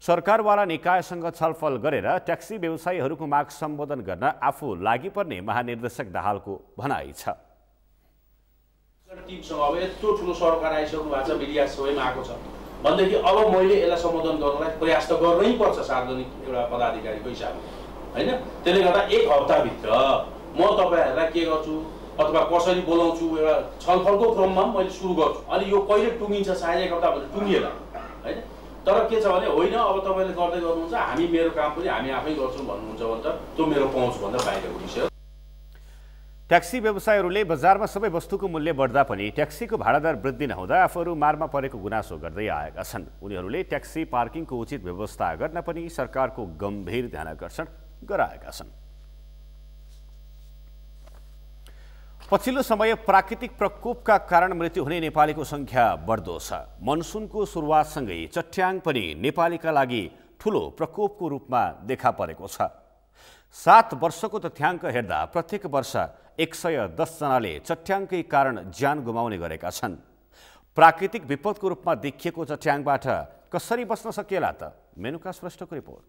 सरकारवाला निकायसँग छलफल गरेर ट्याक्सी व्यवसायीहरूको माग सम्बोधन गर्न आफू लागि पर्ने महानिर्देशक दाहालको भनाइ छ। टिमसँग अब यत्रो ठुलो सरकार आइसक्नु भएको छ, मिडिया सबैमा आएको छ भनेदेखि अब मैले यसलाई सम्बोधन गर्नलाई प्रयास त गर्नै पर्छ सार्वजनिक एउटा पदाधिकारीको हिसाबले हैन। त्यसले गर्दा 1 हप्ताभित्र म तपाईहरुलाई के गर्छु अथवा कसरी बोलाउँछु एउटा छलफलको क्रममा मैले सुरु गर्छु। अनि यो कहिले टुङ्गिन्छ सायद 1 हप्ताभित्र टुङ्गिएला हैन। तर के छ भने होइन अब तपाईले गर्दै गर्नुहुन्छ, हामी मेरो काम पनि हामी आफै गर्छौँ भन्नुहुन्छ भने त त्यो मेरो पहुँच भन्दा बाहिरको विषय हो। ट्याक्सी व्यवसायीहरूले बजारमा सबै वस्तुको मूल्य बढ्दा पनि ट्याक्सीको भाडा दर वृद्धि नहुँदा आफूहरू मारमा परेको गुनासो गर्दै आएका छन्। उनीहरूले ट्याक्सी पार्किङको उचित व्यवस्था गर्न पनि सरकारको गम्भीर ध्यानाकर्षण गराएका छन्। पछिल्लो समय प्राकृतिक प्रकोपका कारण मृत्यु हुने नेपालीको संख्या बढ्दो छ। मनसुनको सुरुवातसँगै चट्याङ पनि नेपालीका लागि ठूलो प्रकोपको रूपमा देखा परेको छ। 7 वर्षको तथ्याङ्क हेर्दा प्रत्येक वर्ष 110 जनाले चट्याङकै कारण ज्यान गुमाउने गरेका छन्। प्राकृतिक विपदको रूपमा देखिएको चट्याङबाट कसरी बच्न सकिएला त? मेनुका श्रेष्ठको रिपोर्ट।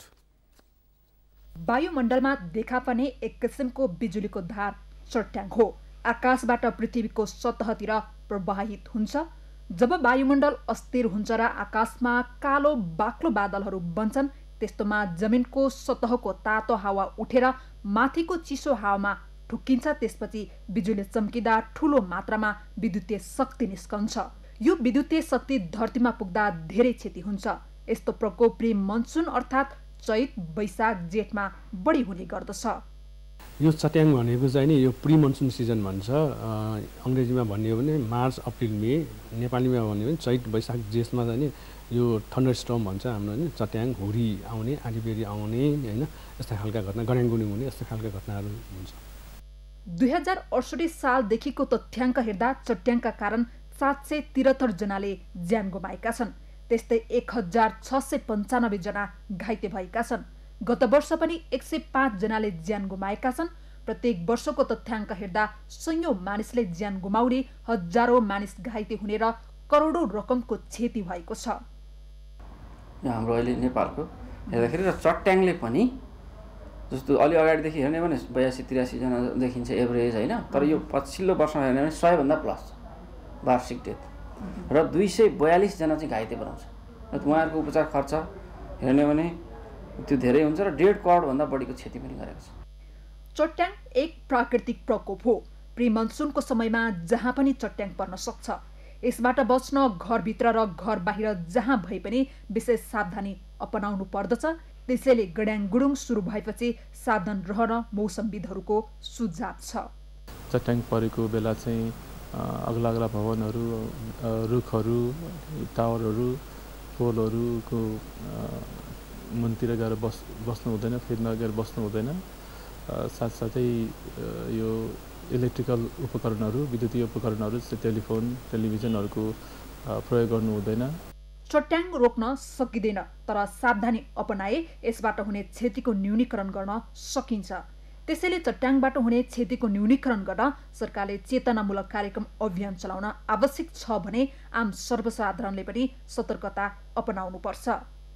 वायुमण्डलमा देखा पर्ने एक किसिमको बिजुलीको धार चट्याङ हो। आकाशबाट पृथ्वीको सतहतिर प्रवाहित हुन्छ। जब वायुमण्डल अस्थिर हुन्छ र आकाशमा कालो बाक्लो बादलहरू बन्छन्, त्यस्तोमा जमिनको सतहको तातो हावा उठेर माथिको चिसो हावामा ठुक्किन्छ। त्यसपछि बिजुली चम्किँदा ठूलो मात्रामा विद्युतीय शक्ति निस्कन्छ। यो विद्युतीय शक्ति धरतीमा पुग्दा धेरै क्षति हुन्छ। यस्तो प्रकोप प्री मनसुन अर्थात् चैत, वैशाख, जेठमा बढी हुने गर्दछ। यो चट्याङ भनेको चाहिँ नि यो प्री मनसुन सिजन भन्छ, अङ्ग्रेजीमा भन्ने हो भने मार्च अप्रिल मे, नेपालीमा भन्ने हो भने चैत वैशाख जेठमा चाहिँ नि यो थन्डर स्टर्म भन्छ हाम्रो होइन, चट्याङ हुरी आउने, आँधीबेहरी आउने होइन, यस्ता खालका घटना, गड्याङगुडिङ हुने यस्ता खालका घटनाहरू हुन्छ। 2068 सालदेखिको तथ्याङ्क हेर्दा चट्याङका कारण 773 जनाले ज्यान गुमाएका छन्। त्यस्तै 1695 जना घाइते भएका छन्। गत वर्ष पनि 105 जनाले ज्यान गुमाएका छन्। प्रत्येक वर्षको तथ्याङ्क हेर्दा सयौं मानिसले ज्यान गुमाउने, हजारौं मानिस घाइते हुने र करोडौं रकमको क्षति भएको छ। हाम्रो अहिले नेपालको हेर्दाखेरि र चट्याङले पनि जस्तो अलि अगाडिदेखि हेर्ने भने 82-83 जना देखिन्छ एभरेज होइन, तर यो पछिल्लो वर्षमा हेर्ने भने 100 भन्दा प्लस वार्षिक डेथ र 242 जना चाहिँ घाइते बनाउँछ। उहाँहरूको उपचार खर्च हेर्ने भने त्यो धेरै हुन्छ र 1.5 करोड भन्दा बढीको क्षति पनि गरेको छ। चट्याङ एक प्राकृतिक प्रकोप हो। प्री मनसुनको समयमा जहाँ पनि चट्याङ पर्न सक्छ। यसबाट बच्न घरभित्र र घर बाहिर जहाँ भए पनि विशेष सावधानी अपनाउनु पर्दछ। त्यसैले गड्याङगुडुङ सुरु भएपछि सावधान रहन मौसमविदहरूको सुझाव छ। चट्याङ परेको बेला चाहिँ अग्ला अग्ला भवनहरू, रुखहरू, टावरहरू, पोलहरूको मुनतिर गएर बस्नु हुँदैन, फेरि नगएर बस्नु हुँदैन। साथसाथै यो इलेक्ट्रिकल उपकरणहरू, विद्युतीय उपकरणहरू जस्तै टेलिफोन, टेलिभिजनहरूको प्रयोग गर्नु हुँदैन। चट्याङ रोक्न सकिँदैन, तर सावधानी अपनाए यसबाट हुने क्षतिको न्यूनीकरण गर्न सकिन्छ। त्यसैले चट्याङबाट हुने क्षतिको न्यूनीकरण गर्न सरकारले चेतनामूलक कार्यक्रम अभियान चलाउन आवश्यक छ भने आम सर्वसाधारणले पनि सतर्कता अपनाउनुपर्छ।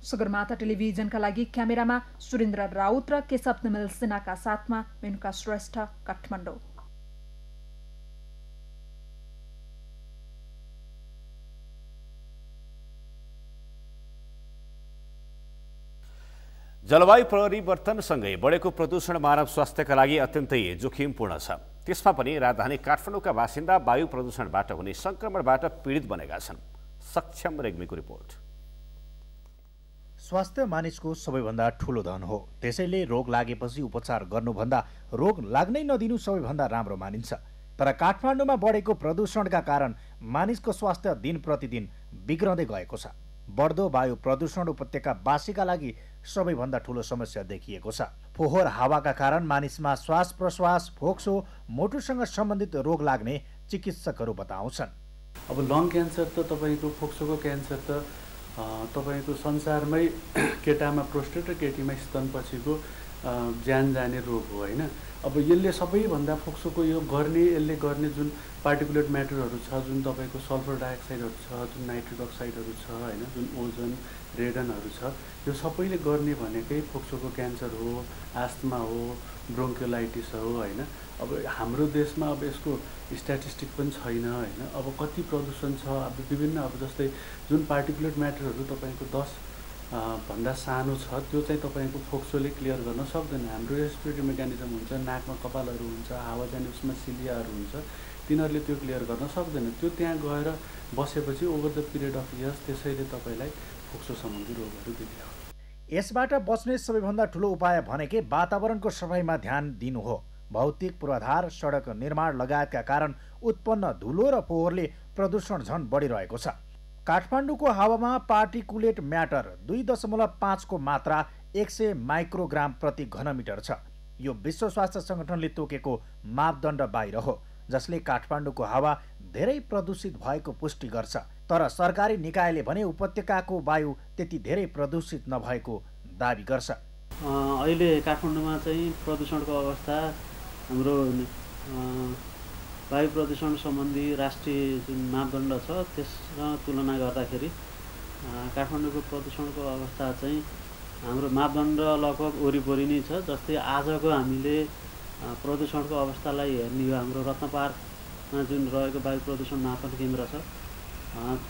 सगरमाथा टेलिभिजनका लागि क्यामेरामा सुरेन्द्र राउत र केशव तिमिल सिन्हाका साथमा मेनुका श्रेष्ठ, काठमाडौँ। जलवायु परिवर्तनसँगै बढेको प्रदूषण मानव स्वास्थ्यका लागि अत्यन्तै जोखिमपूर्ण छ। त्यसमा पनि राजधानी काठमाडौँका बासिन्दा वायु प्रदूषणबाट हुने संक्रमणबाट पीडित बनेका छन्। सक्षम रेग्मीको रिपोर्ट। स्वास्थ्य मानिसको सबैभन्दा ठूलो धन हो। त्यसैले रोग लागेपछि उपचार गर्नुभन्दा रोग लाग्नै नदिनु सबैभन्दा राम्रो मानिन्छ। तर काठमाडौँमा बढेको प्रदूषणका कारण मानिसको स्वास्थ्य दिन प्रतिदिन बिग्रँदै गएको छ। बढ्दो वायु प्रदूषण उपत्यकावासीका लागि सबैभन्दा ठूलो समस्या देखिएको छ। फोहोर हावाका कारण मानिसमा श्वास प्रश्वास, फोक्सो, मुटुसँग सम्बन्धित रोग लाग्ने चिकित्सकहरू बताउँछन्। अब लङ क्यान्सर त तपाईँको, फोक्सोको क्यान्सर त तपाईँको संसारमै केटामा प्रोस्टेट र केटीमा स्तनपछिको ज्यान जाने रोग हो होइन। अब यसले सबैभन्दा फोक्सोको यो यसले गर्ने जुन पार्टिकुलेट म्याटरहरू छ, जुन तपाईँको सल्फर डाइअक्साइडहरू छ, जुन नाइट्रिक अक्साइडहरू छ होइन, जुन ओजन, रेडनहरू छ, यो सबैले गर्ने भनेकै फोक्सोको क्यान्सर हो, आस्थमा हो, ब्रोन्कियोलाइटिस हो होइन। अब हाम्रो देशमा अब यसको स्ट्याटिस्टिक पनि छैन होइन। अब कति प्रदूषण छ, अब विभिन्न अब जस्तै जुन पार्टिकुलेट म्याटरहरू तपाईँको 10 भन्दा सानो छ, त्यो चाहिँ तपाईँको फोक्सोले क्लियर गर्न सक्दैन। हाम्रो रेस्पिरेटरी मेकानिजम हुन्छ, नाकमा कपालहरू हुन्छ, हावा जाने उसमा सिलियाहरू हुन्छ, तिनीहरूले त्यो क्लियर गर्न सक्दैन। त्यो त्यहाँ गएर बसेपछि over the period of years त्यसैले तपाईँलाई फोक्सो सम्बन्धी रोगहरू देखियो। यसबाट बच्ने सबैभन्दा ठूलो उपाय भनेकै वातावरणको सफाइमा ध्यान दिनु हो। भौतिक पूर्वाधार, सडक निर्माण लगायतका कारण उत्पन्न धुलो र फोहोरले प्रदूषण झन बढिरहेको छ। काठमाडौँको हावामा पार्टिकुलेट म्याटर 2.5 को मात्रा 100 माइक्रोग्राम प्रति घनमिटर छ। यो विश्व स्वास्थ्य संगठनले तोकेको मापदण्ड बाहिर हो, जसले काठमाडौँको हावा धेरै प्रदूषित भएको पुष्टि गर्छ। तर सरकारी निकायले भने उपत्यकाको वायु त्यति धेरै प्रदूषित नभएको दाबी गर्छ। अहिले काठमाडौँमा चाहिँ प्रदूषणको अवस्था हाम्रो वायु प्रदूषण सम्बन्धी राष्ट्रिय जुन मापदण्ड छ त्यससँग तुलना गर्दाखेरि काठमाडौँको प्रदूषणको अवस्था चाहिँ हाम्रो मापदण्ड लगभग वरिपरि नै छ। जस्तै आजको हामीले प्रदूषणको अवस्थालाई हेर्ने हो, हाम्रो रत्नपार्कमा जुन रहेको वायु प्रदूषण मापन केन्द्र छ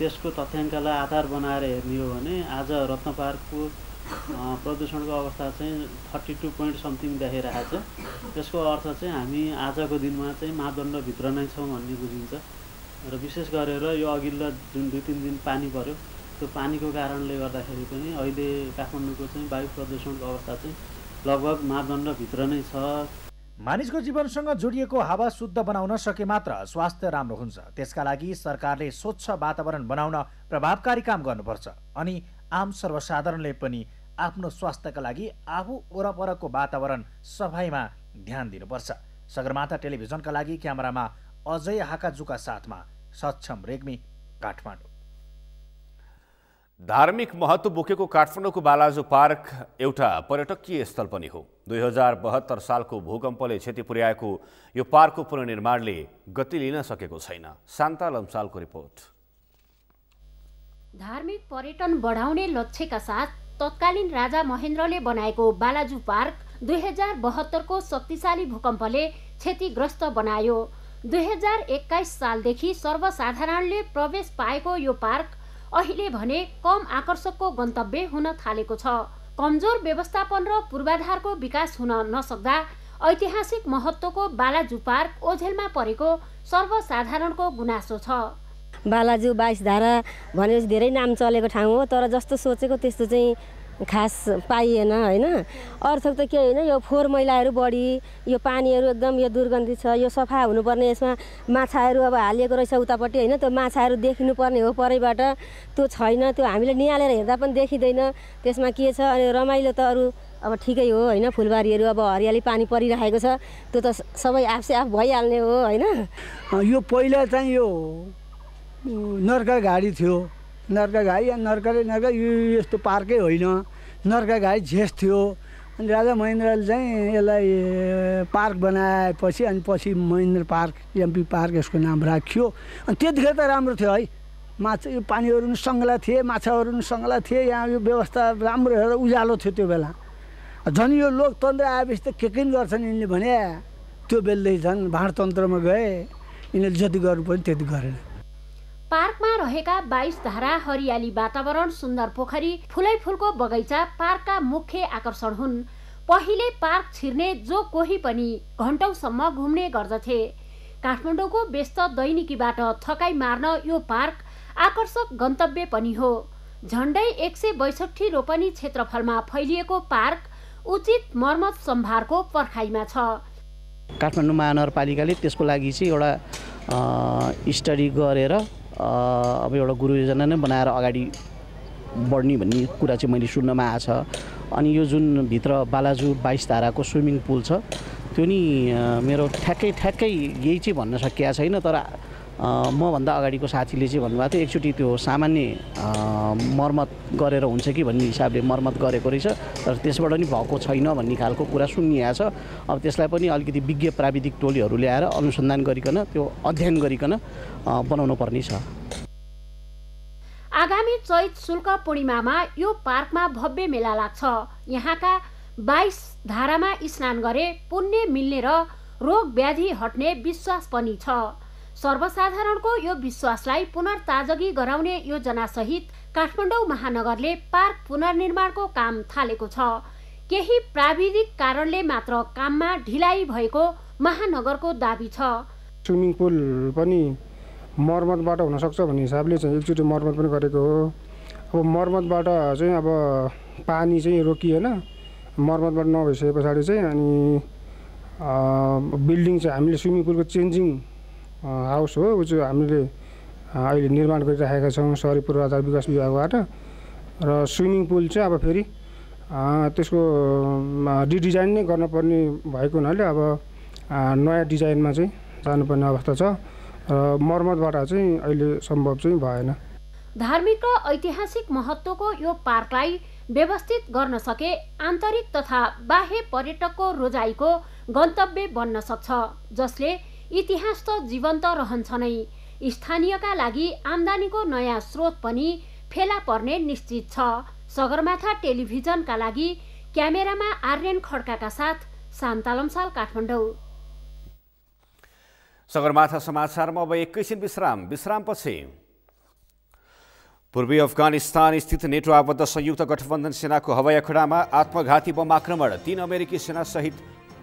त्यसको तथ्याङ्कलाई आधार बनाएर हेर्ने हो भने आज रत्नपार्कको प्रदूषणको अवस्था चाहिँ 32 पोइन्ट समथिङ देखाइरहेको छ। त्यसको अर्थ चाहिँ हामी आजको दिनमा चाहिँ मापदण्डभित्र नै छौँ भन्ने बुझिन्छ। र विशेष गरेर यो अघिल्ला जुन 2-3 दिन पानी पर्यो, त्यो पानीको कारणले गर्दाखेरि पनि अहिले काठमाडौँको चाहिँ वायु प्रदूषणको अवस्था चाहिँ लगभग मापदण्डभित्र नै छ। मानिसको जीवनसँग जोडिएको हावा शुद्ध बनाउन सके मात्र स्वास्थ्य राम्रो हुन्छ। त्यसका लागि सरकारले स्वच्छ वातावरण बनाउन प्रभावकारी काम गर्नुपर्छ अनि आम सर्वसाधारणले पनि आफ्नो स्वास्थ्यका लागि आफू वरपरको वातावरण सफाइमा ध्यान दिनुपर्छ। सगरमाथा टेलिभिजनका लागि क्यामेरामा अजय हाकाजुका साथमा सक्षम रेग्मी, काठमाडौँ। धार्मिक महत्व बोकेको काठमाडौँको बालाजु पार्क एउटा पर्यटकीय स्थल पनि हो। 2072 सालको भूकम्पले क्षति पुर्याएको यो पार्कको पुनर्निर्माणले गति लिन सकेको छैन। शान्ता लम्सालको रिपोर्ट। धार्मिक पर्यटन बढाउने लक्ष्यका साथ तत्कालीन राजा महेन्द्रले बनाएको बालाजु पार्क 2072 को शक्तिशाली भूकम्पले क्षतिग्रस्त बनायो। 2021 सालदेखि सर्वसाधारणले प्रवेश पाएको यो पार्क अहिले भने कम आकर्षकको गन्तव्य हुन थालेको छ। कमजोर व्यवस्थापन र पूर्वाधारको विकास हुन नसक्दा ऐतिहासिक महत्त्वको बालाजु पार्क ओझेलमा परेको सर्वसाधारणको गुनासो छ। बालाजु 22 धारा भनेपछि धेरै नाम चलेको ठाउँ हो, तर जस्तो सोचेको त्यस्तो चाहिँ खास पाइएन हैन। अर्थक त के होइन, यो फोहोर मैलाहरू बढी, यो पानीहरू एकदम यो दुर्गन्धित छ, यो सफा हुनुपर्ने, यसमा माछाहरू अब हालिएको रहेछ उतापट्टि हैन, त्यो माछाहरू देखिनुपर्ने हो परैबाट, त्यो छैन, त्यो हामीले निहालेर हेर्दा पनि देखिँदैन त्यसमा के छ। अनि रमाइलो त अरू अब ठिकै हो हैन, फुलबारीहरू अब हरियाली पानी परिरहेको छ, त्यो त सबै आफसे आफ भइहाल्ने हो हैन। यो पहिला चाहिँ यो नर्का गाडी थियो, नर्का गाडी यो यस्तो पार्कै होइन, नर्का गाडी झेस थियो। अनि राजा महेन्द्रले चाहिँ यसलाई पार्क बनाएपछि अनि पछि महेन्द्र पार्क, एमपी पार्क यसको नाम राखियो। अनि त्यतिखेर त राम्रो थियो है, माछा यो पानीहरू पनि सङ्गला थिए, माछाहरू पनि सङ्गला थिए, यहाँ यो व्यवस्था राम्रो हेरेर उज्यालो थियो त्यो बेला। झन् यो लोकतन्त्र आएपछि त के गर्छन् यिनले भने, त्यो बेलले झन् भाँडतन्त्रमा गए, यिनीहरूले जति गर्नु पर्यो त्यति गरेन। पार्कमा रहेका 22 धारा, हरियाली वातावरण, सुन्दर पोखरी, फुलै फुलको बगैँचा पार्कका मुख्य आकर्षण हुन्। पहिले पार्क छिर्ने जो कोही पनि घण्टौसम्म घुम्ने गर्दथे। काठमाडौँको व्यस्त दैनिकीबाट थकाइ मार्न यो पार्क आकर्षक गन्तव्य पनि हो। झण्डै 162 रोपनी क्षेत्रफलमा फैलिएको पार्क उचित मर्मत सम्भारको पर्खाइमा छ। काठमाडौँ महानगरपालिकाले त्यसको लागि चाहिँ एउटा स्टडी गरेर अब एउटा गुरुयोजना नै बनाएर अगाडि बढ्ने भन्ने कुरा चाहिँ मैले सुन्नमा आएको छ। अनि यो जुन भित्र बालाजु 22 धाराको स्विमिङ पुल छ, त्यो नि मेरो ठ्याक्कै यही चाहिँ भन्न सकिएको छैन, तर मभन्दा अगाडिको साथीले चाहिँ भन्नुभएको थियो एकचोटि त्यो सामान्य मर्मत गरेर हुन्छ कि भन्ने हिसाबले मर्मत गरेको रहेछ, तर त्यसबाट नि भएको छैन भन्ने खालको कुरा सुनिएको छ। अब त्यसलाई पनि अलिकति विज्ञ प्राविधिक टोलीहरू ल्याएर अनुसन्धान गरिकन त्यो अध्ययन गरिकन बनाउनु पर्ने छ। आगामी चैत शुल्क पूर्णिमामा यो पार्कमा भव्य मेला लाग्छ। यहाँका 22 धारामा स्नान गरे पुण्य मिल्ने र रोग व्याधि हट्ने विश्वास पनि छ। सर्वसाधारणको यो विश्वासलाई पुनर्ताजगी गराउने योजनासहित काठमाडौँ महानगरले पार्क पुनर्निर्माणको काम थालेको छ। केही प्राविधिक कारणले मात्र काममा ढिलाइ भएको महानगरको दाबी छ। स्विमिङ पुल पनि मर्मतबाट हुनसक्छ भन्ने हिसाबले चाहिँ एकचोटि मर्मत पनि गरेको हो। अब मर्मतबाट चाहिँ अब पानी चाहिँ रोकिएन, मर्मतबाट नभइसके पछाडि चाहिँ अनि बिल्डिङ चाहिँ हामीले स्विमिङ पुलको चेन्जिङ हाउस हो, ऊ चाहिँ हामीले अहिले निर्माण गरिराखेका छौँ सहरी पूर्वाधार विकास विभागबाट। र स्विमिङ पुल चाहिँ अब फेरि त्यसको डिजाइन नै गर्नुपर्ने भएको हुनाले अब नयाँ डिजाइनमा चाहिँ जानुपर्ने अवस्था छ। मर्मतबाट चाहिँ अहिले सम्भव चाहिँ भएन। धार्मिक र ऐतिहासिक महत्त्वको यो पार्कलाई व्यवस्थित गर्न सके आन्तरिक तथा बाह्य पर्यटकको रोजाइको गन्तव्य बन्न सक्छ, जसले इतिहास त जीवन्त रहन्छ नै, स्थानीयका लागि आम्दानीको नयाँ स्रोत पनि फेला पर्ने निश्चित छ। सगरमाथा टेलिभिजनका लागि क्यामेरामा आर्यन खड्काका साथ शान्ता लम्साल, काठमाडौँ। सगरमाथा समाचारमा अब एकैछिन विश्रामपछि पूर्वी अफगानिस्तान स्थित नेटो आबद्ध संयुक्त गठबन्धन सेनाको हवाई अड्डामा आत्मघाती बम आक्रमण, 3 अमेरिकी सेना सहित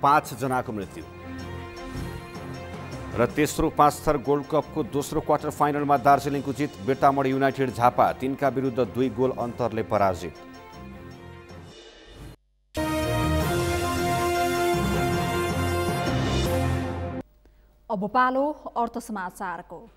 5 जनाको मृत्यु। र तेस्रो 5 स्तर गोल्ड कपको दोस्रो क्वार्टर फाइनलमा दार्जिलिङको जित, बिर्तामोड युनाइटेड झापा 3 का विरुद्ध 2 गोल अन्तरले पराजित। अब पालो अर्थ समाचारको।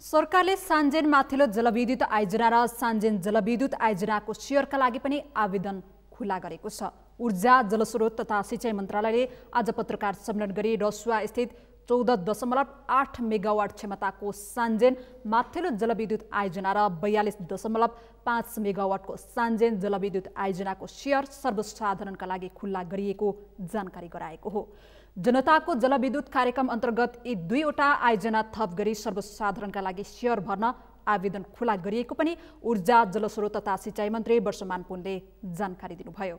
सरकारले सान्जेन माथिल्लो जलविद्युत आयोजना र सान्जेन जलविद्युत आयोजनाको सेयरका लागि पनि आवेदन खुला गरेको छ। ऊर्जा जलस्रोत तथा सिँचाइ मन्त्रालयले आज पत्रकार सम्मेलन गरी रसुवा स्थित 14.8 मेगावाट क्षमताको सान्जेन माथिल्लो जलविद्युत आयोजना र 42.5 मेगावाटको सान्जेन जलविद्युत आयोजनाको सेयर सर्वसाधारणका लागि खुल्ला गरिएको जानकारी गराएको हो। जनताको जलविद्युत कार्यक्रम अन्तर्गत यी दुईवटा आयोजना थप गरी सर्वसाधारणका लागि सेयर भर्न आवेदन खुला गरिएको पनि ऊर्जा जलस्रोत तथा सिँचाइ मन्त्री वर्षमान पुनले जानकारी दिनुभयो।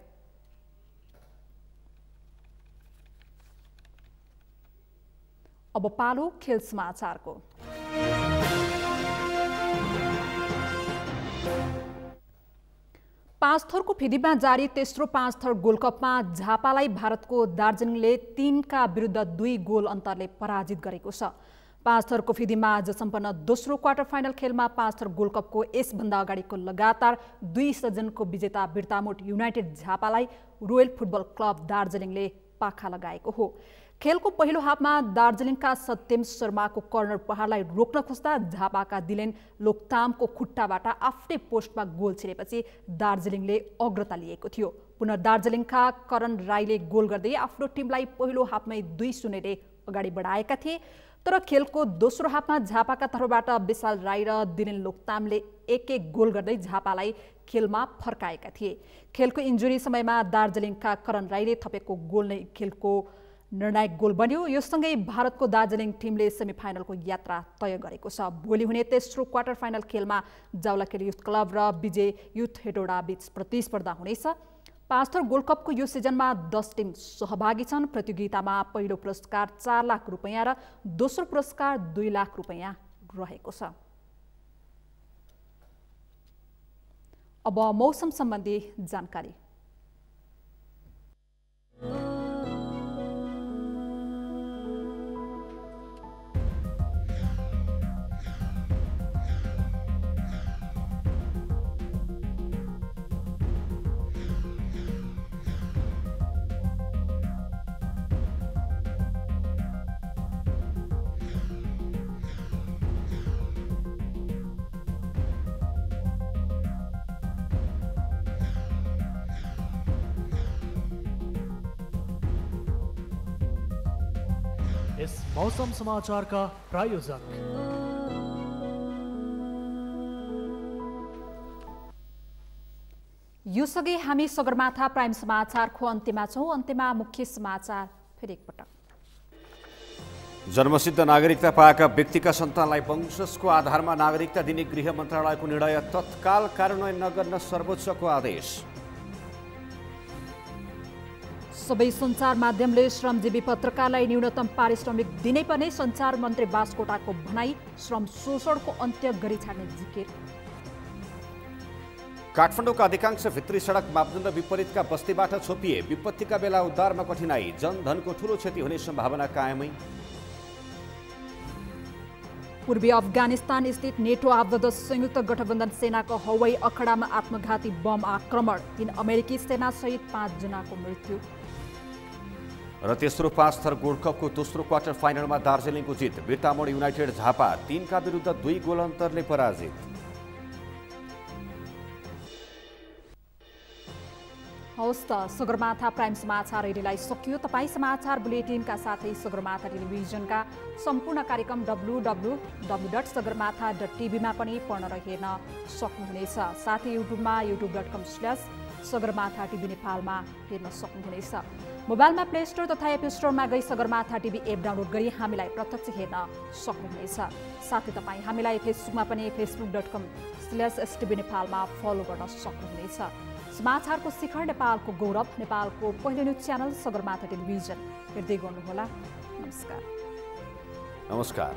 अब पालो खेल समाचारको। पाँचथरको फिदीमा जारी तेस्रो पाँचथर गोल्ड कपमा झापालाई भारतको दार्जिलिङले 3-2 गोल अन्तरले पराजित गरेको छ। पाँचथरको फिदीमा आज सम्पन्न दोस्रो क्वार्टर फाइनल खेलमा पाँचथर गोल्ड कपको यसभन्दा अगाडिको लगातार 2 सिजनको विजेता बिर्तामोट युनाइटेड झापालाई रोयल फुटबल क्लब दार्जिलिङले पाखा लगाएको हो। खेलको पहिलो हाफमा दार्जिलिङका सत्यम शर्माको कर्नर प्रहारलाई रोक्न खोज्दा झापाका दिलेन लोकतामको खुट्टाबाट आफ्नै पोस्टमा गोल छिरेपछि दार्जिलिङले अग्रता लिएको थियो। पुनः दार्जिलिङका करण राईले गोल गर्दै आफ्नो टिमलाई पहिलो हाफमै 2-0ले अगाडि बढाएका थिए। तर खेलको दोस्रो हाफमा झापाका तर्फबाट विशाल राई र दिलेन लोकतामले एक गोल गर्दै झापालाई खेलमा फर्काएका थिए। खेलको इन्जुरी समयमा दार्जिलिङका करण राईले थपेको गोल नै खेलको निर्णायक गोल बन्यो। यो सँगै भारतको दार्जिलिङ टिमले सेमिफाइनलको यात्रा तय गरेको छ। भोलि हुने तेस्रो क्वार्टर फाइनल खेलमा जावलाखेल युथ क्लब र विजय युथ हेटौडा बीच प्रतिस्पर्धा हुनेछ। पाँचथर गोल्ड कपको यो सिजनमा 10 टिम सहभागी छन्। प्रतियोगितामा पहिलो पुरस्कार 4 लाख रुपैयाँ र दोस्रो पुरस्कार 2 लाख रुपैयाँ रहेको छ। अब मौसम सम्बन्धी जानकारी। इस मौसम समाचार का प्रायोजक यो सँगै हामी सगरमाथा प्राइम समाचारको अन्त्यमा छौं। अन्त्यमा मुख्य समाचार फेरि एकपटक। जन्मसिद्ध नागरिकता पाएका व्यक्तिका सन्तानलाई वंशजको आधारमा नागरिकता दिने गृह मन्त्रालयको निर्णय तत्काल कार्यान्वयन नगर्न सर्वोच्चको आदेश। सबै सञ्चार माध्यमले श्रमजीवी पत्रकारलाई न्यूनतम पारिश्रमिक दिनै पर्ने सञ्चार मन्त्री बास्कोटाको भनाई। श्रम शोषणको अन्त्य गरी छाड्ने जिकिर। काठमाडौँका अधिकांश भित्री सडक मापदण्ड विपरीतका बस्तीबाट छोपिए। विपत्तिका बेला उद्धारमा कठिनाई। जनधनको ठूलो क्षति हुने सम्भावना कायमै। पूर्वी अफगानिस्तान स्थित नेटो आबद्ध संयुक्त गठबन्धन सेनाको हवाई अखडामा आत्मघाती बम आक्रमण। 3 अमेरिकी सेना सहित 5 जनाको मृत्यु। र तेस्रो पाँचथर गोल्ड कपको दोस्रो क्वार्टर फाइनलमा दार्जिलिङको जित। बिर्तामोड युनाइटेड झापा 3-2 गोल अन्तरले पराजित। हवस् त सगरमाथा प्राइम समाचार अहिलेलाई सकियो। तपाईँ समाचार बुलेटिनका साथै सगरमाथा टेलिभिजनका सम्पूर्ण कार्यक्रम www.sagarmatha.tv मा पनि पढ्न र हेर्न सक्नुहुनेछ। साथै युट्युबमा youtube.com/सगरमाथा टिभी नेपालमा हेर्न सक्नुहुनेछ। मोबाइलमा प्ले स्टोर तथा एप स्टोरमा गई सगरमाथा टिभी एप डाउनलोड गरी हामीलाई प्रत्यक्ष हेर्न सक्नुहुनेछ। साथै तपाईँ हामीलाई फेसबुकमा पनि facebook.com/STV नेपालमा फलो गर्न सक्नुहुनेछ। समाचारको शिखर नेपालको गौरव नेपालको पहिलो न्युज च्यानल सगरमाथा टेलिभिजन हेर्दै गर्नुहोला। नमस्कार।